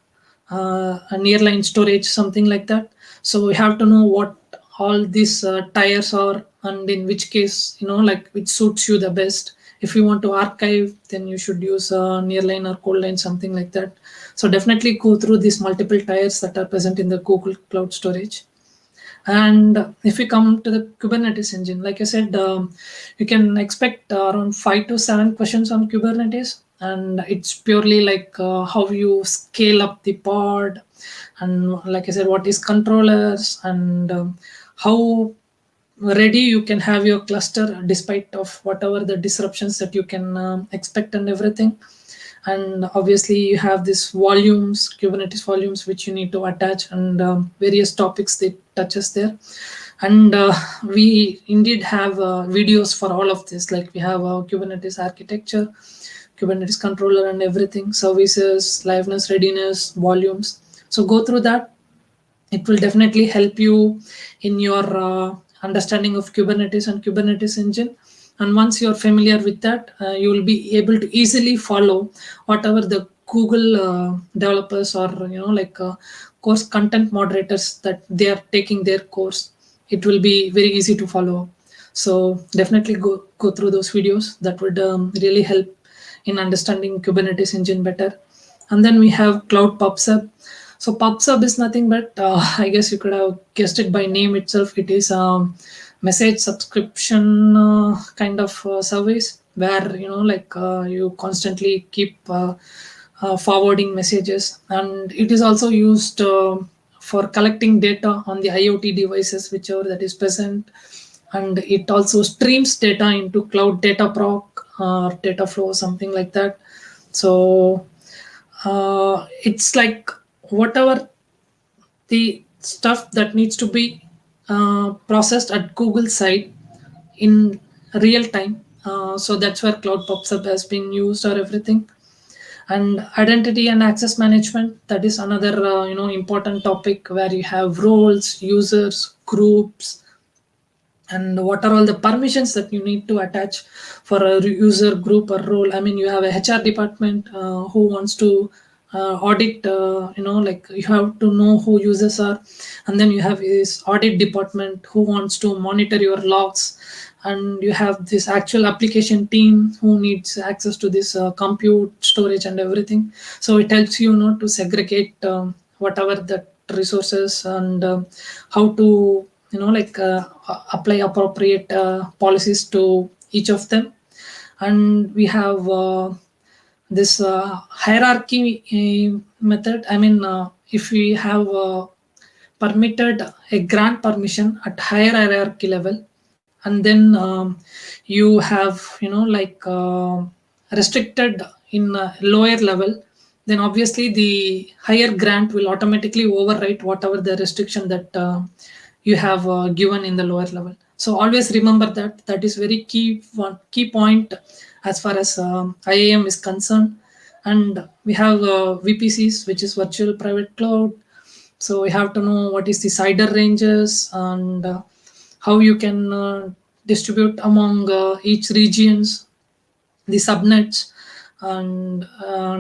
a nearline storage, something like that. So we have to know what all these tiers are, and in which case, like which suits you the best. If you want to archive, then you should use nearline or cold line, something like that. So definitely go through these multiple tiers that are present in the Google Cloud Storage. And if we come to the Kubernetes engine, like I said, you can expect around 5 to 7 questions on Kubernetes. And it's purely like how you scale up the pod, and like I said, what is controllers, and how ready you can have your cluster despite of whatever the disruptions that you can expect and everything. And obviously you have this volumes, Kubernetes volumes, which you need to attach, and various topics that touches there. And we indeed have videos for all of this, like we have Kubernetes architecture, Kubernetes controller and everything, services, liveness, readiness, volumes. So go through that. It will definitely help you in your understanding of Kubernetes and Kubernetes engine. And once you're familiar with that, you will be able to easily follow whatever the Google developers or course content moderators that they are taking their course. It will be very easy to follow. So definitely go through those videos. That would really help in understanding Kubernetes engine better. And then we have Cloud PubSub. So PubSub is nothing but I guess you could have guessed it by name itself. It is message subscription kind of service where you constantly keep forwarding messages, and it is also used for collecting data on the IoT devices whichever that is present, and it also streams data into cloud data proc or data flow, something like that. So it's like whatever the stuff that needs to be processed at Google side in real time. So that's where Cloud PubSub has been used or everything. And identity and access management, that is another important topic where you have roles, users, groups, and what are all the permissions that you need to attach for a user group or role. I mean, you have a HR department who wants to audit, like you have to know who users are, and then you have this audit department who wants to monitor your logs, and you have this actual application team who needs access to this compute storage and everything. So it helps you, to segregate whatever the resources, and how to apply appropriate policies to each of them. And we have this hierarchy method. I mean, if we have permitted a grant permission at higher hierarchy level, and then you have restricted in a lower level, then obviously the higher grant will automatically overwrite whatever the restriction that you have given in the lower level. So always remember that. That is very key point as far as IAM is concerned. And we have VPCs, which is virtual private cloud. So we have to know what is the CIDR ranges, and how you can distribute among each regions, the subnets, and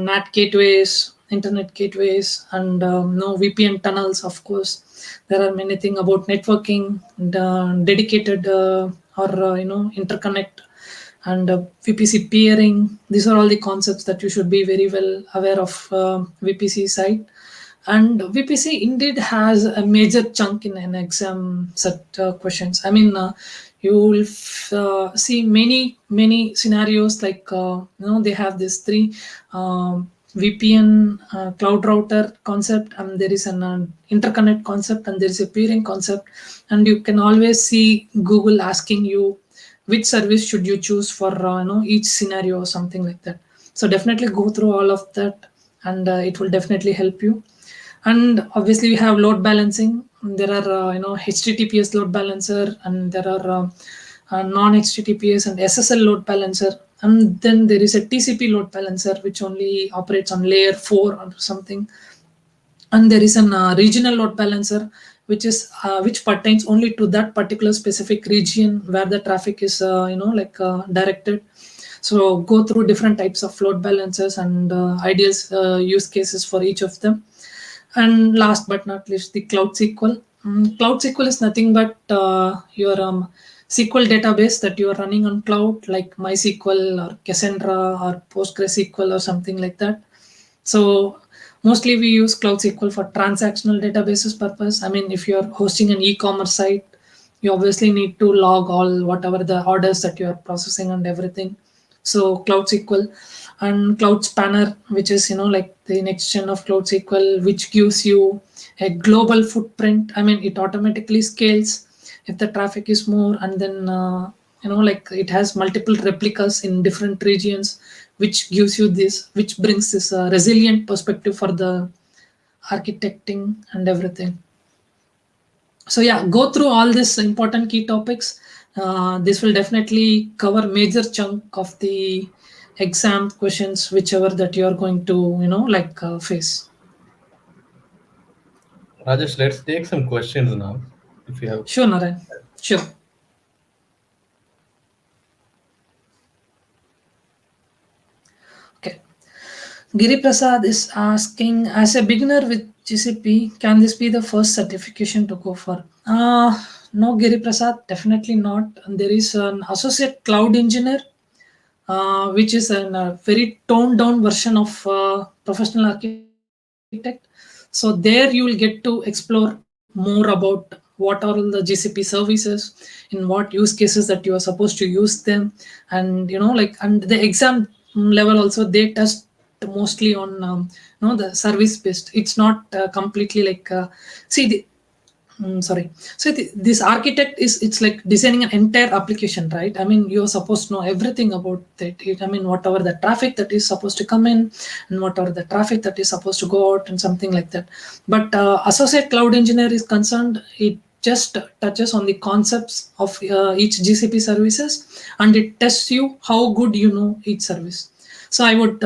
NAT gateways, internet gateways, and no VPN tunnels. Of course, there are many things about networking, and, dedicated or interconnect, and VPC peering. These are all the concepts that you should be very well aware of VPC side. And VPC indeed has a major chunk in an exam set questions. I mean, you will see many scenarios like they have this three VPN cloud router concept, and there is an interconnect concept, and there is a peering concept, and you can always see Google asking you which service should you choose for each scenario or something like that. So definitely go through all of that, and it will definitely help you. And obviously we have load balancing. There are HTTPS load balancer, and there are non-HTTPS and SSL load balancer, and then there is a TCP load balancer which only operates on layer 4 or something. And there is an regional load balancer which pertains only to that particular specific region where the traffic is directed. So go through different types of load balancers and ideal use cases for each of them. And last but not least, the Cloud SQL. Cloud SQL is nothing but your SQL database that you are running on cloud, like MySQL or Cassandra or PostgreSQL or something like that. So mostly we use Cloud SQL for transactional databases purpose. I mean, if you're hosting an e-commerce site, you obviously need to log all whatever the orders that you are processing and everything. So Cloud SQL. And Cloud Spanner, which is like the next gen of Cloud SQL, which gives you a global footprint. I mean, it automatically scales if the traffic is more, and then it has multiple replicas in different regions, which gives you this, which brings this resilient perspective for the architecting and everything. So yeah, go through all these important key topics. This will definitely cover major chunk of the exam questions, whichever that you are going to face. Rajesh, let's take some questions now, if you have. Sure, Narayan. Sure. Giri Prasad is asking, as a beginner with GCP, can this be the first certification to go for? No, Giri Prasad, definitely not. There is an associate cloud engineer, which is a very toned down version of professional architect. So there you will get to explore more about what are all the GCP services, in what use cases that you are supposed to use them, and and the exam level also they test mostly on the service based. It's not completely like see the sorry. So this architect is, it's like designing an entire application, right? I mean, you're supposed to know everything about it. I mean, whatever the traffic that is supposed to come in, and whatever the traffic that is supposed to go out, and something like that. But associate cloud engineer is concerned, it just touches on the concepts of each GCP services, and it tests you how good you know each service. So I would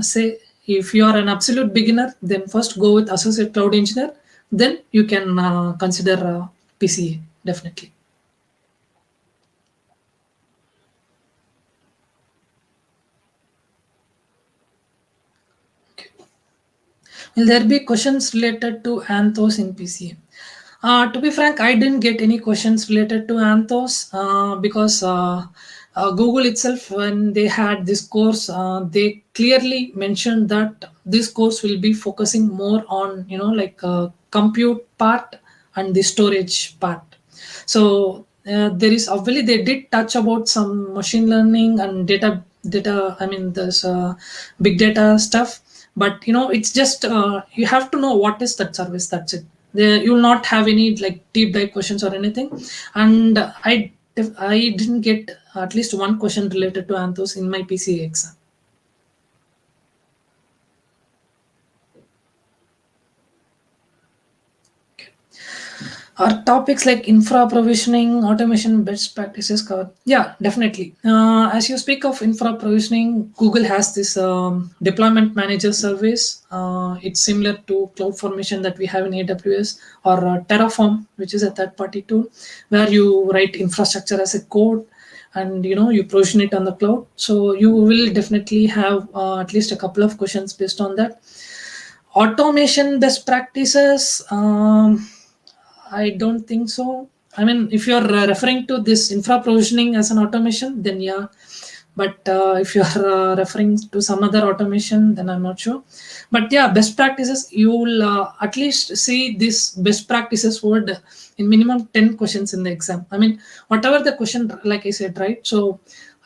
say, if you are an absolute beginner, then first go with associate cloud engineer, then you can consider PCA, definitely. Okay. Will there be questions related to Anthos in PCA? To be frank, I didn't get any questions related to Anthos because Google itself, when they had this course, they clearly mentioned that this course will be focusing more on, like compute part and the storage part. So there is obviously they did touch about some machine learning and data. I mean, there's big data stuff, but it's just you have to know what is that service. That's it. You will not have any like deep dive questions or anything. And I didn't get at least one question related to Anthos in my PCA exam. Are topics like infra provisioning, automation best practices covered? Yeah, definitely. As you speak of infra provisioning, Google has this deployment manager service. It's similar to CloudFormation that we have in AWS, or Terraform, which is a third-party tool, where you write infrastructure as a code, and you provision it on the cloud. So you will definitely have at least a couple of questions based on that. Automation best practices. I don't think so. I mean, if you're referring to this infra provisioning as an automation, then yeah. But if you're referring to some other automation, then I'm not sure. But yeah, best practices, you will at least see this best practices word in minimum 10 questions in the exam. I mean, whatever the question, like I said, right? So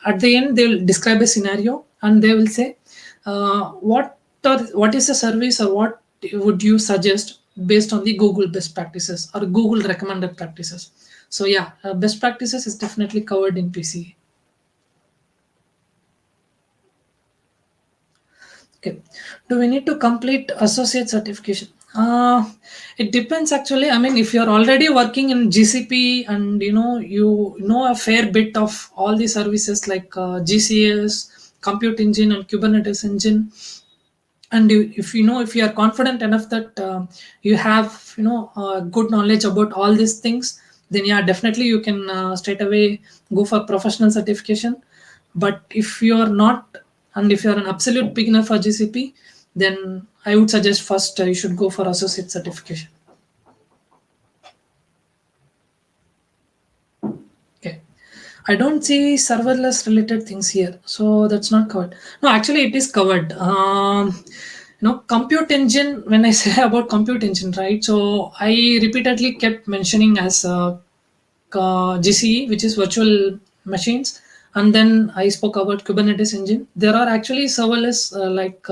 at the end, they will describe a scenario and they will say, what is the service, or what would you suggest based on the Google best practices or Google recommended practices. So yeah, best practices is definitely covered in PCA. Okay. Do we need to complete associate certification? It depends actually. I mean, if you're already working in GCP and you know a fair bit of all the services like GCS, Compute Engine, and Kubernetes Engine, and if you are confident enough that you have good knowledge about all these things, then yeah, definitely you can straight away go for professional certification. But if you are not, and if you are an absolute beginner for GCP, then I would suggest first you should go for associate certification. Okay. I don't see serverless related things here, so that's not covered. No, actually, it is covered. Compute engine. When I say about compute engine, right? So I repeatedly kept mentioning as GCE, which is virtual machines, and then I spoke about Kubernetes engine. There are actually serverless like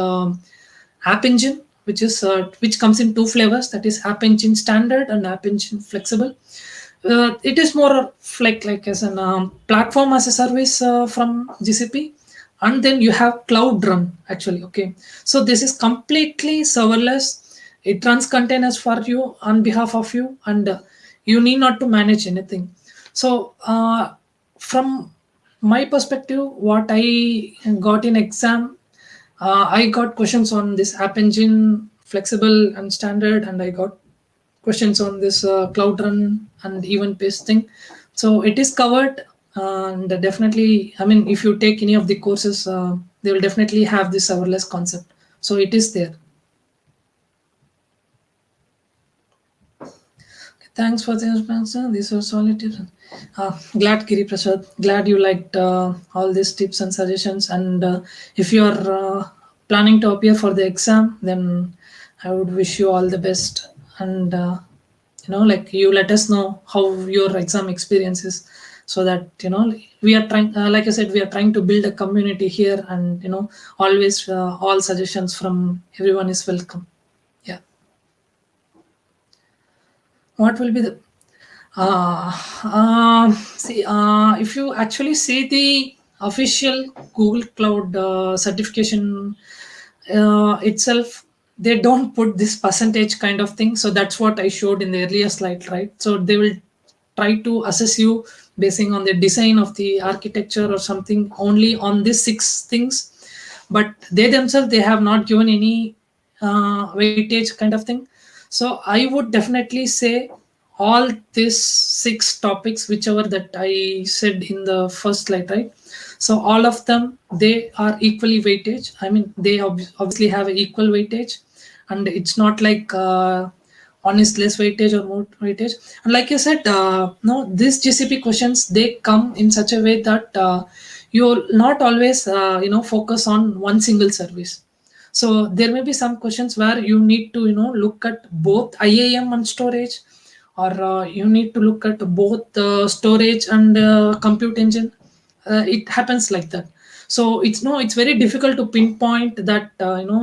App Engine, which comes in two flavors. That is App Engine Standard and App Engine Flexible. It is more of like as an platform as a service from GCP, and then you have Cloud Run actually. Okay, so this is completely serverless. It runs containers for you on behalf of you, and you need not to manage anything. So from my perspective, what I got in exam, I got questions on this App Engine Flexible and Standard, and I got questions on this Cloud Run and event based thing. So it is covered, and definitely, I mean, if you take any of the courses, they will definitely have this serverless concept. So it is there. Thanks for the answer. This was solid. Glad, Giri Prasad. Glad you liked all these tips and suggestions. And if you are planning to appear for the exam, then I would wish you all the best. And like you let us know how your exam experience is, so that we are trying. Like I said, we are trying to build a community here, and always all suggestions from everyone is welcome. Yeah. What will be the see, if you actually see the official Google Cloud certification itself, they don't put this percentage kind of thing. So that's what I showed in the earlier slide, right? So they will try to assess you basing on the design of the architecture or something only on these 6 things, but they themselves, they have not given any weightage kind of thing. So I would definitely say all these 6 topics, whichever that I said in the first slide, right? So all of them, they are equally weightage. I mean, they obviously have an equal weightage, and it's not like one is less weightage or more weightage. And like you said, no, these GCP questions, they come in such a way that you'll not always focus on one single service. So there may be some questions where you need to look at both IAM and storage, or you need to look at both storage and compute engine. It happens like that. So it's very difficult to pinpoint that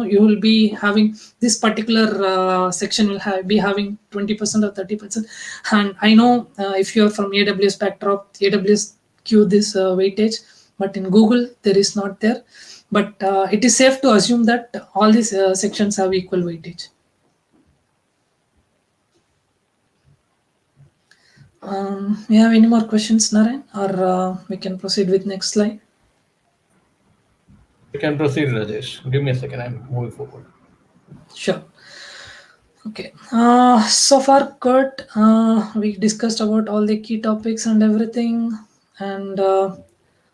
you will be having this particular section will be having 20% or 30%. And I know if you're from AWS backdrop, AWS give this weightage, but in Google there is not there. But it is safe to assume that all these sections have equal weightage. We have any more questions, Narayan, or we can proceed with next slide? You can proceed, Rajesh. Give me a second. I'm moving forward. Sure. Okay. So far, Kurt, we discussed about all the key topics and everything, and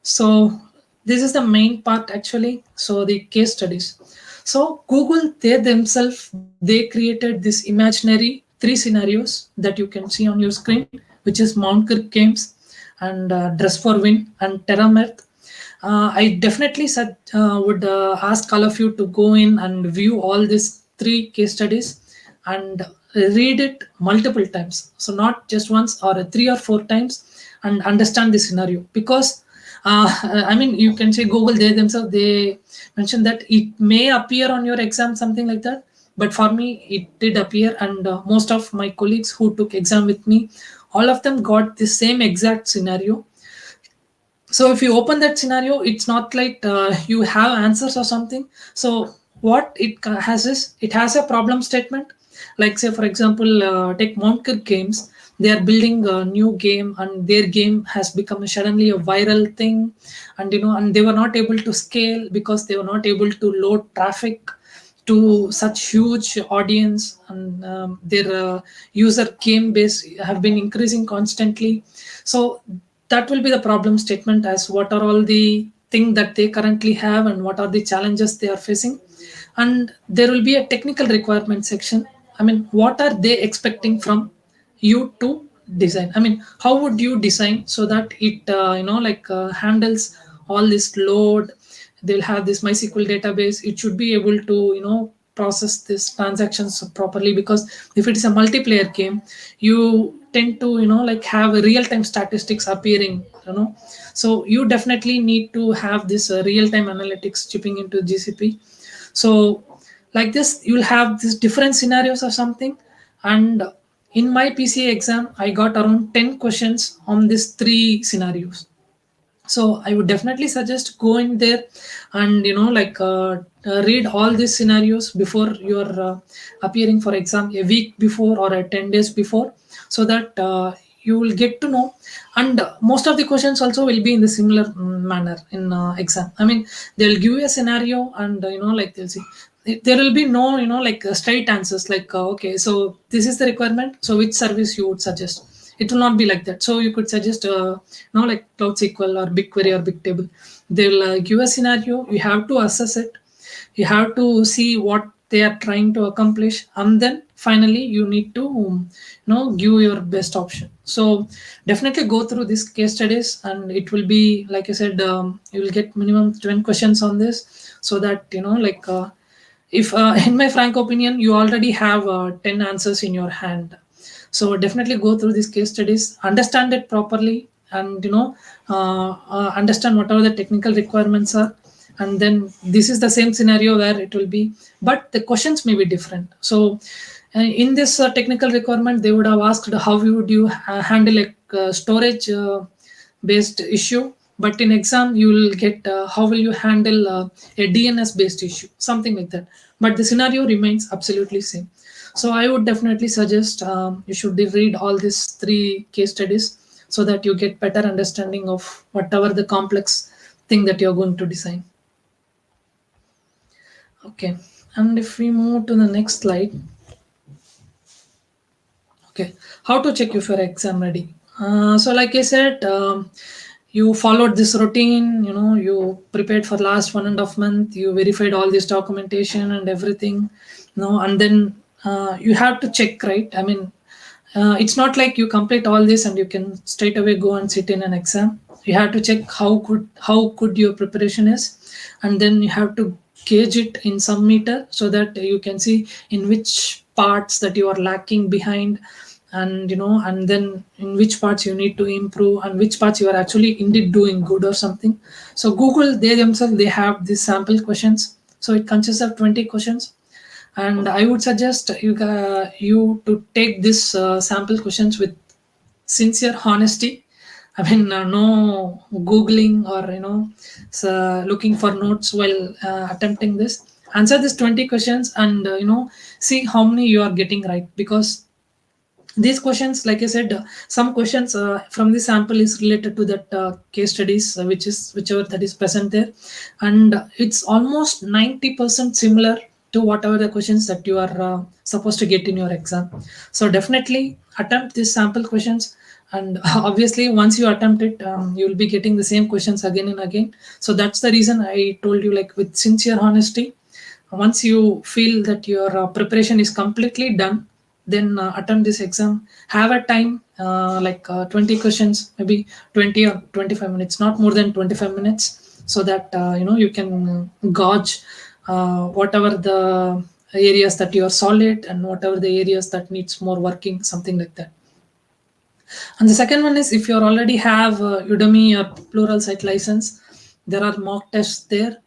so this is the main part actually. So the case studies. So Google, they themselves, they created this imaginary 3 scenarios that you can see on your screen, which is Mount Kirk Games and Dress for Win and Terramerth. I definitely said would ask all of you to go in and view all these 3 case studies and read it multiple times. So not just once or 3 or 4 times, and understand the scenario. Because I mean, you can say Google, they themselves, they mentioned that it may appear on your exam, something like that. But for me, it did appear, and most of my colleagues who took exam with me, all of them got the same exact scenario. So if you open that scenario, it's not like you have answers or something. So what it has is, it has a problem statement. Like say for example, take Mount Kirk Games. They are building a new game, and their game has become suddenly a viral thing, and and they were not able to scale because they were not able to load traffic to such huge audience, and their user game base have been increasing constantly. So that will be the problem statement, as what are all the things that they currently have and what are the challenges they are facing. And there will be a technical requirement section. I mean, what are they expecting from you to design? I mean, how would you design so that it handles all this load? They'll have this MySQL database. It should be able to process these transactions properly, because if it is a multiplayer game, you tend to have real-time statistics appearing. So you definitely need to have this real-time analytics chipping into GCP. So like this, you'll have these different scenarios or something. And in my PCA exam, I got around 10 questions on these 3 scenarios. So I would definitely suggest go in there and read all these scenarios before you're appearing for exam, a week before or 10 days before, so that you will get to know. And most of the questions also will be in the similar manner in exam. I mean, they'll give you a scenario, and they'll see there will be no straight answers like okay, so this is the requirement, so which service you would suggest. It will not be like that. So you could suggest like Cloud SQL or BigQuery or Bigtable. They'll give a scenario, you have to assess it, You have to see what they are trying to accomplish, and then finally you need to give your best option. So definitely go through these case studies, and it will be, like I said, you will get minimum 20 questions on this, so that if in my frank opinion, you already have 10 answers in your hand. So definitely go through these case studies, understand it properly, and understand whatever the technical requirements are. And then this is the same scenario where it will be, but the questions may be different. So in this technical requirement, they would have asked how would you handle a storage based issue, but in exam you will get how will you handle a DNS based issue, something like that, but the scenario remains absolutely same. So I would definitely suggest you should read all these 3 case studies, so that you get better understanding of whatever the complex thing that you're going to design. Okay, and if we move to the next slide. Okay, how to check if you're exam ready? So like I said, you followed this routine, you prepared for last 1.5 months, you verified all this documentation and everything, and then you have to check, right? I mean, it's not like you complete all this and you can straight away go and sit in an exam. You have to check how good your preparation is, and then you have to gauge it in some meter, so that you can see in which parts that you are lacking behind, and then in which parts you need to improve, and which parts you are actually indeed doing good or something. So Google, they themselves, they have these sample questions, so it consists of 20 questions, and I would suggest you to take this sample questions with sincere honesty. I mean, no googling or looking for notes while attempting this. Answer these 20 questions, and see how many you are getting right, because these questions, like I said, some questions from the sample is related to that case studies, whichever that is present there, and it's almost 90% similar to whatever the questions that you are supposed to get in your exam. So definitely attempt these sample questions, and obviously once you attempt it, you will be getting the same questions again and again. So that's the reason I told you, like, with sincere honesty, once you feel that your preparation is completely done, then attempt this exam. Have a time, 20 questions, maybe 20 or 25 minutes, not more than 25 minutes, so that you can gauge whatever the areas that you are solid, and whatever the areas that needs more working, something like that. And the second one is, if you already have Udemy or Pluralsight license, there are mock tests there.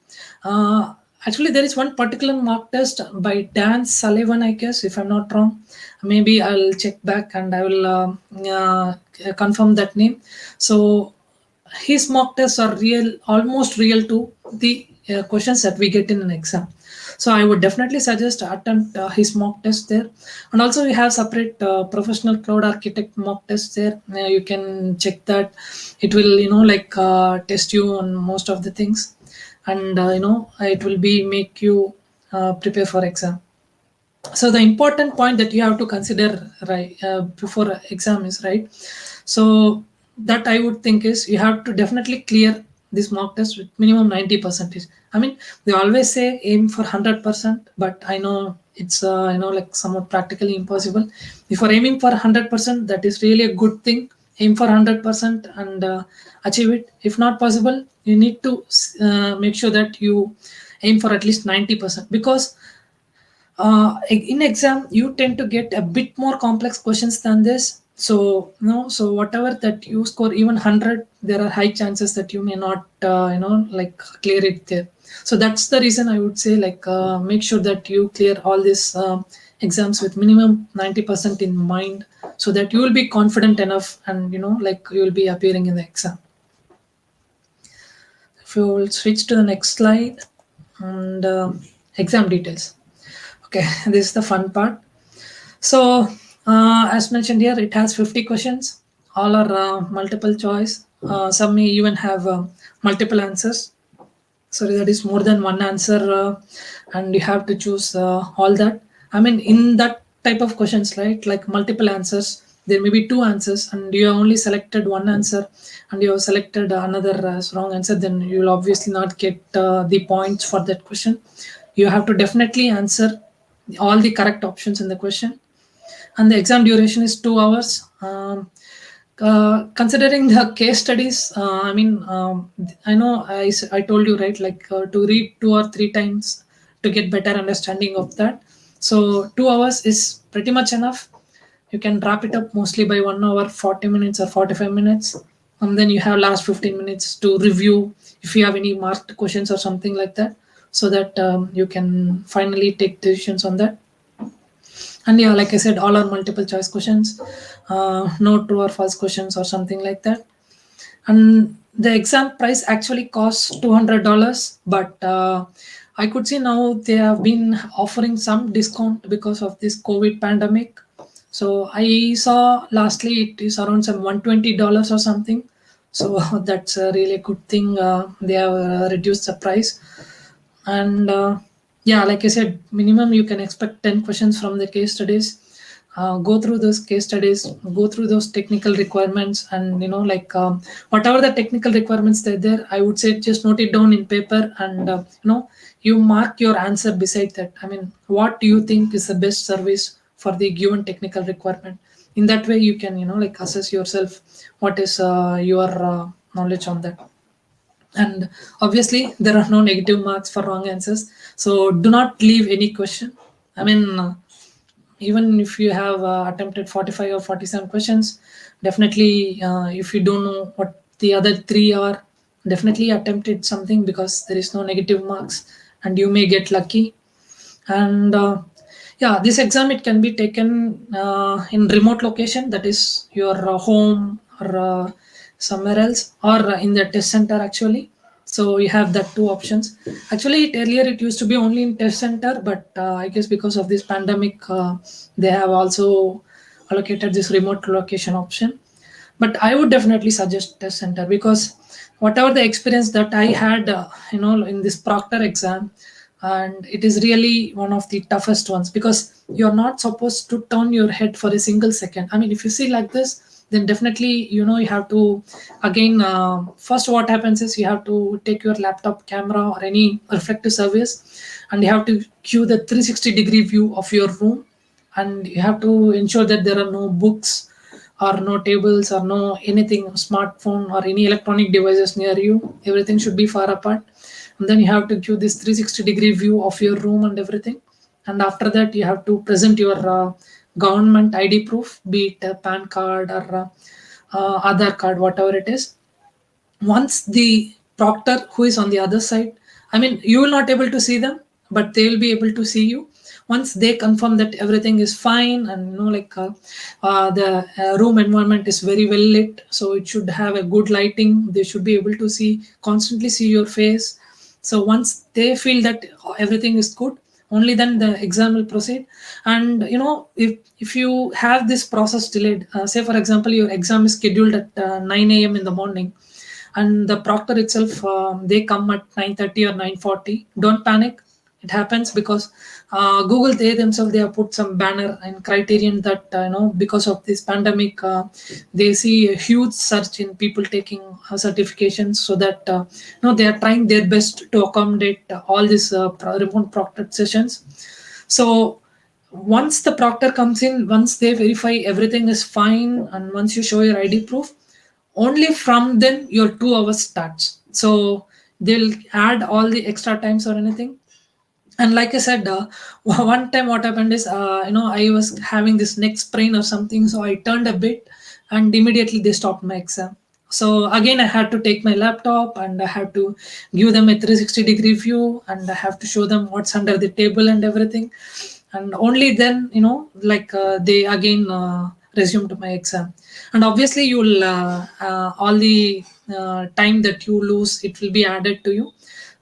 Actually, there is one particular mock test by Dan Sullivan, I guess, if I'm not wrong. Maybe I'll check back and I will confirm that name. So his mock tests are almost real to the questions that we get in an exam. So I would definitely suggest attempt his mock test there. And also we have separate professional cloud architect mock tests there. You can check that. It will test you on most of the things, and it will be make you prepare for exam. So the important point that you have to consider, right, before exam is, right, so that I would think is, you have to definitely clear this mock test with minimum 90%. I mean, they always say aim for 100%, but I know it's like somewhat practically impossible. If you're aiming for 100%, that is really a good thing. Aim for 100% and achieve it. If not possible, you need to make sure that you aim for at least 90%, because in exam you tend to get a bit more complex questions than this. So so whatever that you score, even 100, there are high chances that you may not clear it there. So that's the reason I would say, make sure that you clear all these exams with minimum 90% in mind, so that you will be confident enough, and you will be appearing in the exam. If you will switch to the next slide, and exam details. Okay, this is the fun part. So as mentioned here, it has 50 questions. All are multiple choice. Some may even have multiple answers. Sorry, that is more than one answer, and you have to choose all that. I mean, in that type of questions, right, like multiple answers, there may be two answers and you have only selected one answer and you have selected another wrong answer, then you will obviously not get the points for that question. You have to definitely answer all the correct options in the question. And the exam duration is 2 hours. Considering the case studies, I know I told you, right, like to read 2 or 3 times to get better understanding of that. So 2 hours is pretty much enough. You can wrap it up mostly by 1 hour, 40 minutes or 45 minutes. And then you have last 15 minutes to review if you have any marked questions or something like that, so that you can finally take decisions on that. And yeah, like I said, all are multiple choice questions, no true or false questions or something like that. And the exam price actually costs $200, but I could see now they have been offering some discount because of this COVID pandemic. So I saw lastly it is around some $120 or something. So that's a really good thing. They have reduced the price. And yeah, like I said, minimum you can expect 10 questions from the case studies. Go through those case studies, go through those technical requirements, and whatever the technical requirements that are there, I would say just note it down in paper, and you mark your answer beside that. I mean, what do you think is the best service for the given technical requirement? In that way you can assess yourself what is your knowledge on that. And obviously there are no negative marks for wrong answers, so do not leave any question. I mean, even if you have attempted 45 or 47 questions, definitely if you don't know what the other three are, definitely attempted something, because there is no negative marks and you may get lucky. And yeah, this exam, it can be taken in remote location, that is your home or somewhere else, or in the test center actually. So you have that two options. Actually earlier it used to be only in test center, but I guess because of this pandemic they have also allocated this remote location option. But I would definitely suggest test center, because whatever the experience that I had in this proctor exam, and it is really one of the toughest ones, because you're not supposed to turn your head for a single second. I mean, if you see like this, then definitely you have to again first what happens is you have to take your laptop camera or any reflective surface, and you have to cue the 360-degree view of your room, and you have to ensure that there are no books or no tables or no anything, smartphone or any electronic devices near you. Everything should be far apart. And then you have to give this 360-degree view of your room and everything. And after that you have to present your government ID proof, be it a pan card or Aadhaar card, whatever it is. Once the proctor who is on the other side, I mean, you will not able to see them, but they will be able to see you. Once they confirm that everything is fine, and the room environment is very well lit, so it should have a good lighting, they should be able to constantly see your face. So once they feel that everything is good, only then the exam will proceed. And if you have this process delayed, say for example your exam is scheduled at 9 a.m. in the morning, and the proctor itself they come at 9:30 or 9:40, don't panic. It happens because Google, they themselves, they have put some banner and criterion that because of this pandemic they see a huge surge in people taking certifications, so that they are trying their best to accommodate all these remote proctored sessions. So once the proctor comes in, once they verify everything is fine, and once you show your ID proof, only from then your 2 hours starts. So they'll add all the extra times or anything. And like I said, one time what happened is I was having this neck sprain or something, so I turned a bit and immediately they stopped my exam. So again I had to take my laptop and I had to give them a 360-degree view, and I have to show them what's under the table and everything. And only then they again resumed my exam. And obviously you'll all the time that you lose, it will be added to you.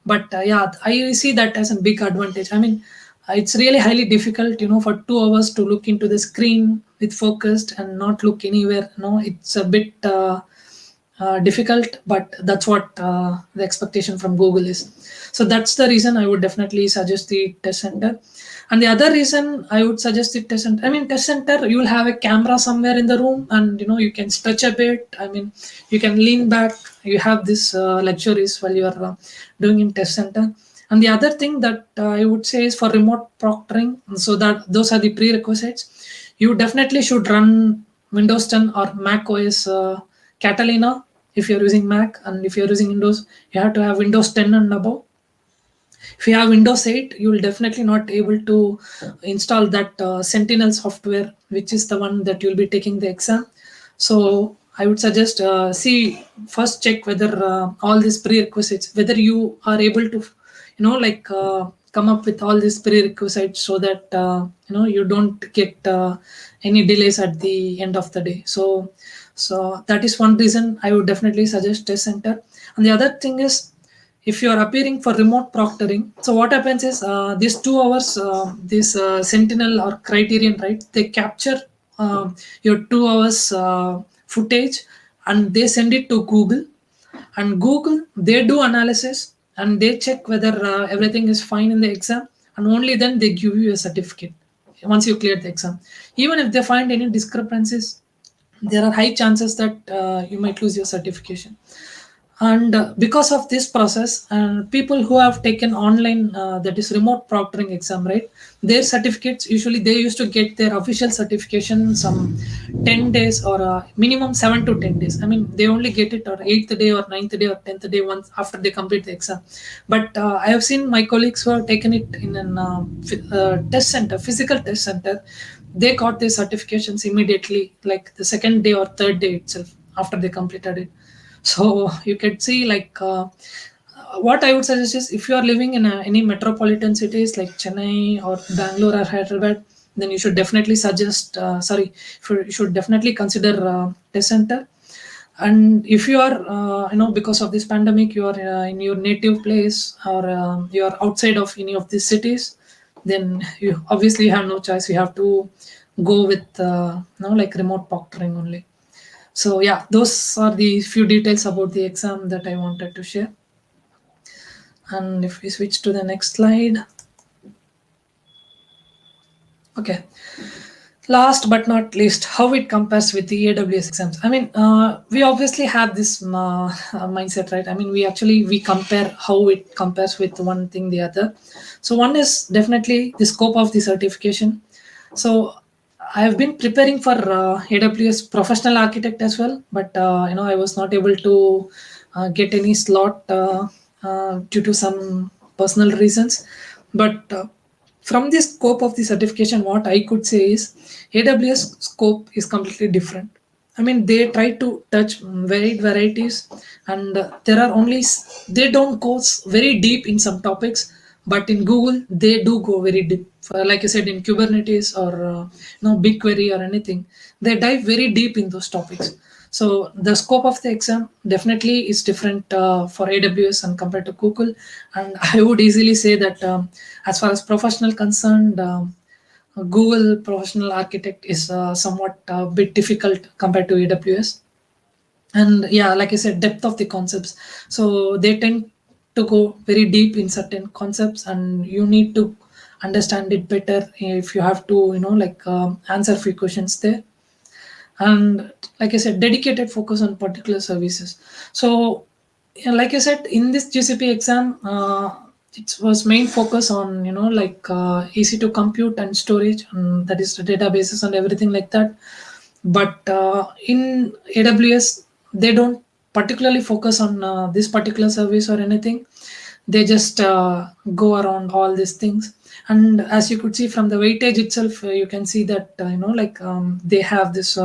But yeah, I see that as a big advantage. I mean, it's really highly difficult for 2 hours to look into the screen with focused and not look anywhere. It's a bit difficult, but that's what the expectation from Google is. So that's the reason I would definitely suggest the test center. And the other reason I would suggest the test center, I mean, test center, you will have a camera somewhere in the room, and you can stretch a bit. I mean, you can lean back. You have this luxuries while you are doing in test center. And the other thing that I would say is for remote proctoring, so that those are the prerequisites. You definitely should run Windows 10 or Mac OS Catalina if you're using Mac, and if you're using Windows, you have to have Windows 10 and above. If you have Windows 8, you will definitely not able to install that Sentinel software, which is the one that you'll be taking the exam. So I would suggest first check whether all these prerequisites, whether you are able to, come up with all these prerequisites, so that you don't get any delays at the end of the day. So that is one reason I would definitely suggest test center. And the other thing is, if you are appearing for remote proctoring, so what happens is these 2 hours, this Sentinel or Criterion, right? They capture your 2 hours footage, and they send it to Google, and Google, they do analysis, and they check whether everything is fine in the exam, and only then they give you a certificate once you clear the exam. Even if they find any discrepancies, there are high chances that you might lose your certification. And because of this process, people who have taken online, that is remote proctoring exam, right, their certificates, usually they used to get their official certification some 10 days, or minimum 7 to 10 days. I mean, they only get it or 8th day or 9th day or 10th day once after they complete the exam. But I have seen my colleagues who have taken it in an test center, physical test center. They got their certifications immediately, like the second day or third day itself, after they completed it. So you can see, like, what I would suggest is, if you are living in any metropolitan cities like Chennai or Bangalore or Hyderabad, then you should definitely you should definitely consider test center. And if you are, because of this pandemic, you are in your native place, or you are outside of any of these cities, then you obviously have no choice. You have to go with, like remote proctoring only. So yeah, those are the few details about the exam that I wanted to share. And if we switch to the next slide. Okay. Last but not least, how it compares with the AWS exams. I mean, we obviously have this mindset, right? I mean, we compare how it compares with one thing the other. So one is definitely the scope of the certification. So I have been preparing for AWS professional architect as well, but I was not able to get any slot due to some personal reasons. But from the scope of the certification, what I could say is AWS scope is completely different. I mean, they try to touch varied varieties, and there are only they don't go very deep in some topics, but in Google they do go very deep. Like I said, in Kubernetes or BigQuery or anything, they dive very deep in those topics. So the scope of the exam definitely is different for AWS and compared to Google, and I would easily say that as far as professional concerned. Google Professional Architect is somewhat a bit difficult compared to AWS. And yeah, like I said, depth of the concepts. So they tend to go very deep in certain concepts, and you need to understand it better if you have to, answer few questions there. And like I said, dedicated focus on particular services. So yeah, like I said, in this GCP exam, it was main focus on easy to compute and storage, and that is the databases and everything like that. But in AWS, they don't particularly focus on this particular service or anything. They just go around all these things. And as you could see from the weightage itself, you can see that they have this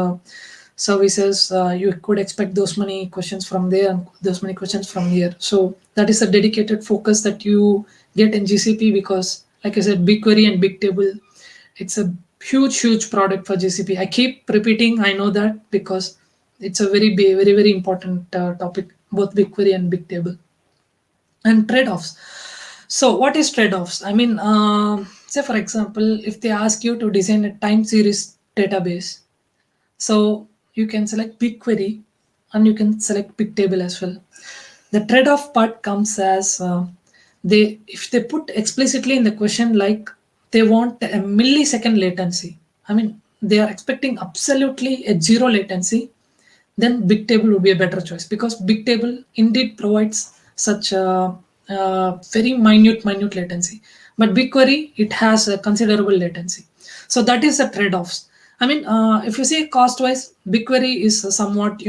services. You could expect those many questions from there and those many questions from here. So that is a dedicated focus that you get in GCP, because like I said, BigQuery and Bigtable, it's a huge product for GCP. I keep repeating, I know that, because it's a very important topic, both BigQuery and Bigtable. And trade-offs. So what is trade-offs? I mean, say for example, if they ask you to design a time series database, so you can select BigQuery, and you can select Bigtable as well. The trade-off part comes as if they put explicitly in the question like they want a millisecond latency. I mean, they are expecting absolutely a zero latency, then Bigtable would be a better choice, because Bigtable indeed provides such a, very minute latency. But BigQuery, it has a considerable latency. So that is the trade-offs. I mean, if you say cost-wise, BigQuery is somewhat,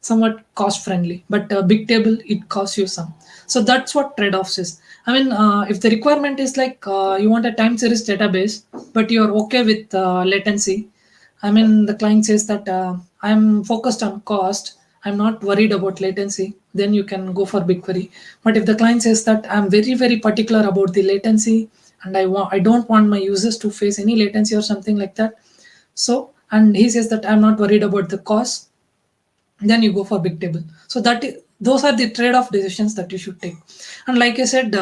somewhat cost-friendly, but Bigtable, it costs you some. So that's what trade-offs is. I mean, if the requirement is like you want a time series database, but you're okay with latency, I mean, the client says that I'm focused on cost, I'm not worried about latency, then you can go for BigQuery. But if the client says that I'm very, very particular about the latency and I don't want my users to face any latency or something like that. So, and he says that I'm not worried about the cost, then you go for Bigtable. So those are the trade-off decisions that you should take. And like I said,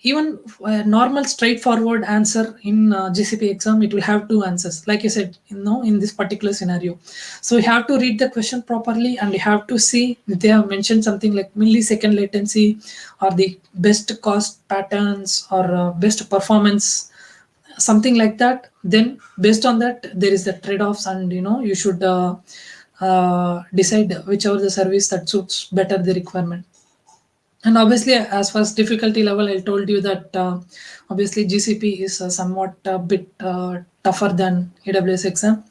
even a normal straightforward answer in GCP exam, it will have two answers. Like I said, in this particular scenario. So you have to read the question properly, and you have to see if they have mentioned something like millisecond latency or the best cost patterns or best performance, something like that. Then based on that, there is the trade-offs, and you should decide whichever the service that suits better the requirement. And obviously, as far as difficulty level, I told you that obviously GCP is somewhat a bit tougher than AWS exam.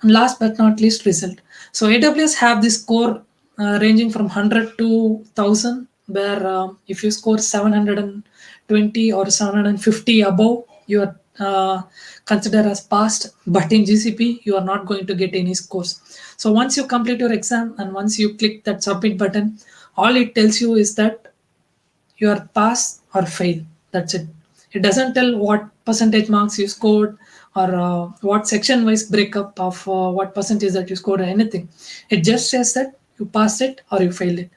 And last but not least, result. So AWS have this score ranging from 100 to 1000, where if you score 720 or 750 above, you are considered as passed. But in GCP, you are not going to get any scores. So once you complete your exam and once you click that submit button, all it tells you is that you are pass or fail. That's it. It doesn't tell what percentage marks you scored or what section wise breakup of what percentage that you scored or anything. It just says that you passed it or you failed it.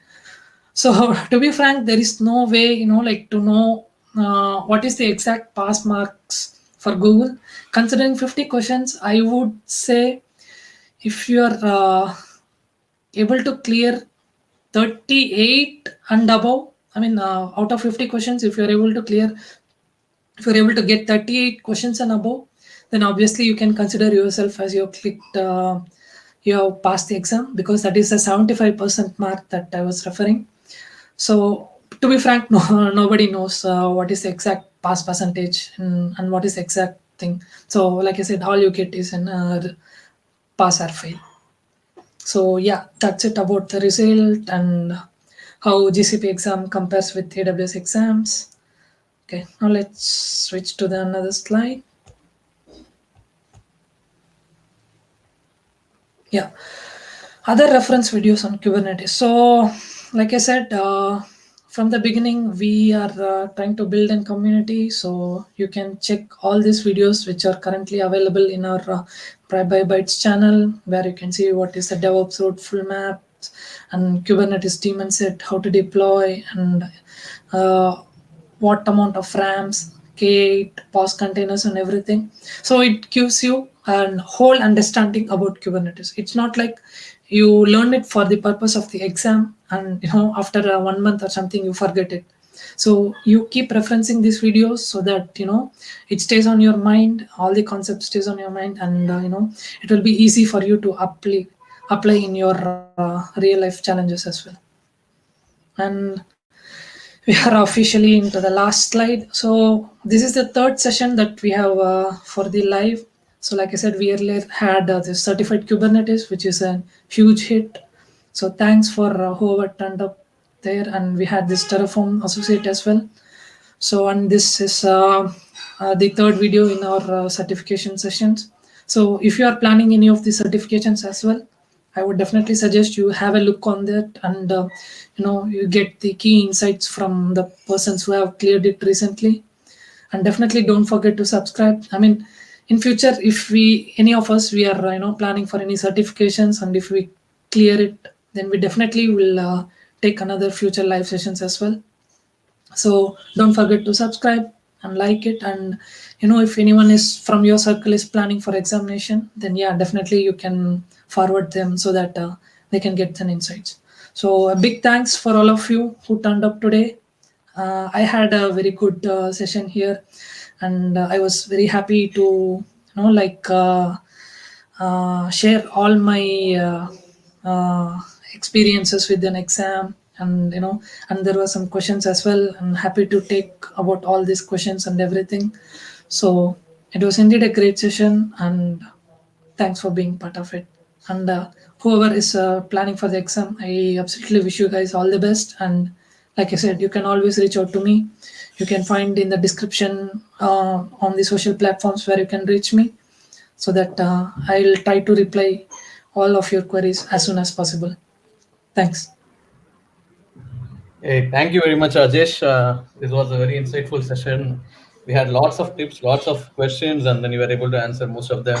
So to be frank, there is no way, like to know what is the exact pass marks for Google. Considering 50 questions, I would say if you are able to clear 38 and above, I mean, out of 50 questions, if you're able to get 38 questions and above, then obviously you can consider yourself as you clicked, you have passed the exam, because that is a 75% mark that I was referring. So to be frank, nobody knows what is the exact pass percentage and what is the exact thing. So like I said, all you get is an pass or fail. So yeah, that's it about the result and how GCP exam compares with AWS exams. Okay, now let's switch to the another slide. Yeah, other reference videos on Kubernetes. So like I said, from the beginning, we are trying to build a community. So you can check all these videos which are currently available in our by Bytes channel, where you can see what is the DevOps route full map and Kubernetes daemon set, how to deploy, and what amount of RAMs, K8, POS containers, and everything. So it gives you a whole understanding about Kubernetes. It's not like you learn it for the purpose of the exam and after 1 month or something you forget it. So you keep referencing these videos so that it stays on your mind, all the concepts stays on your mind, and it will be easy for you to apply in your real life challenges as well. And we are officially into the last slide. So this is the third session that we have for the live. So like I said, we earlier had this certified Kubernetes, which is a huge hit. So thanks for whoever turned up there. And we had this Terraform associate as well. So, and this is the third video in our certification sessions. So if you are planning any of the certifications as well, I would definitely suggest you have a look on that, and you get the key insights from the persons who have cleared it recently. And definitely don't forget to subscribe. I mean, in future, if any of us are planning for any certifications, and if we clear it, then we definitely will take another future live sessions as well. So don't forget to subscribe and like it. And if anyone is from your circle is planning for examination, then yeah, definitely you can forward them so that they can get some insights. So a big thanks for all of you who turned up today. I had a very good session here, and I was very happy to share all my experiences with an exam, and and there were some questions as well. I'm happy to take about all these questions and everything. So it was indeed a great session, and thanks for being part of it. And whoever is planning for the exam, I absolutely wish you guys all the best. And like I said, you can always reach out to me. You can find in the description on the social platforms where you can reach me, so that I'll try to reply all of your queries as soon as possible. Thanks. Hey, thank you very much, Rajesh. This was a very insightful session. We had lots of tips, lots of questions, and then you were able to answer most of them.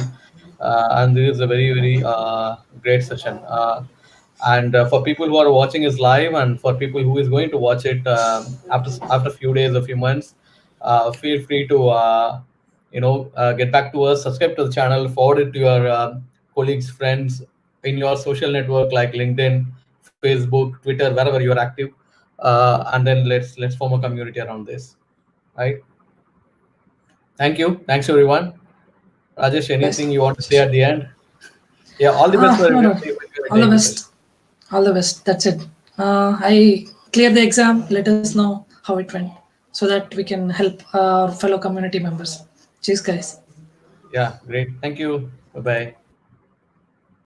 And this is a very, very great session. And for people who are watching this live, and for people who is going to watch it after a few days, a few months, feel free to get back to us, subscribe to the channel, forward it to your colleagues, friends in your social network like LinkedIn, Facebook, Twitter, wherever you are active, and then let's form a community around this, right? Thank you, thanks everyone. Rajesh, anything you want to say at the end? Yeah, all the best for No, no. everybody when All the you take the session. best. All the best. That's it. I clear the exam. Let us know how it went, so that we can help our fellow community members. Cheers, guys. Yeah, great. Thank you. Bye bye.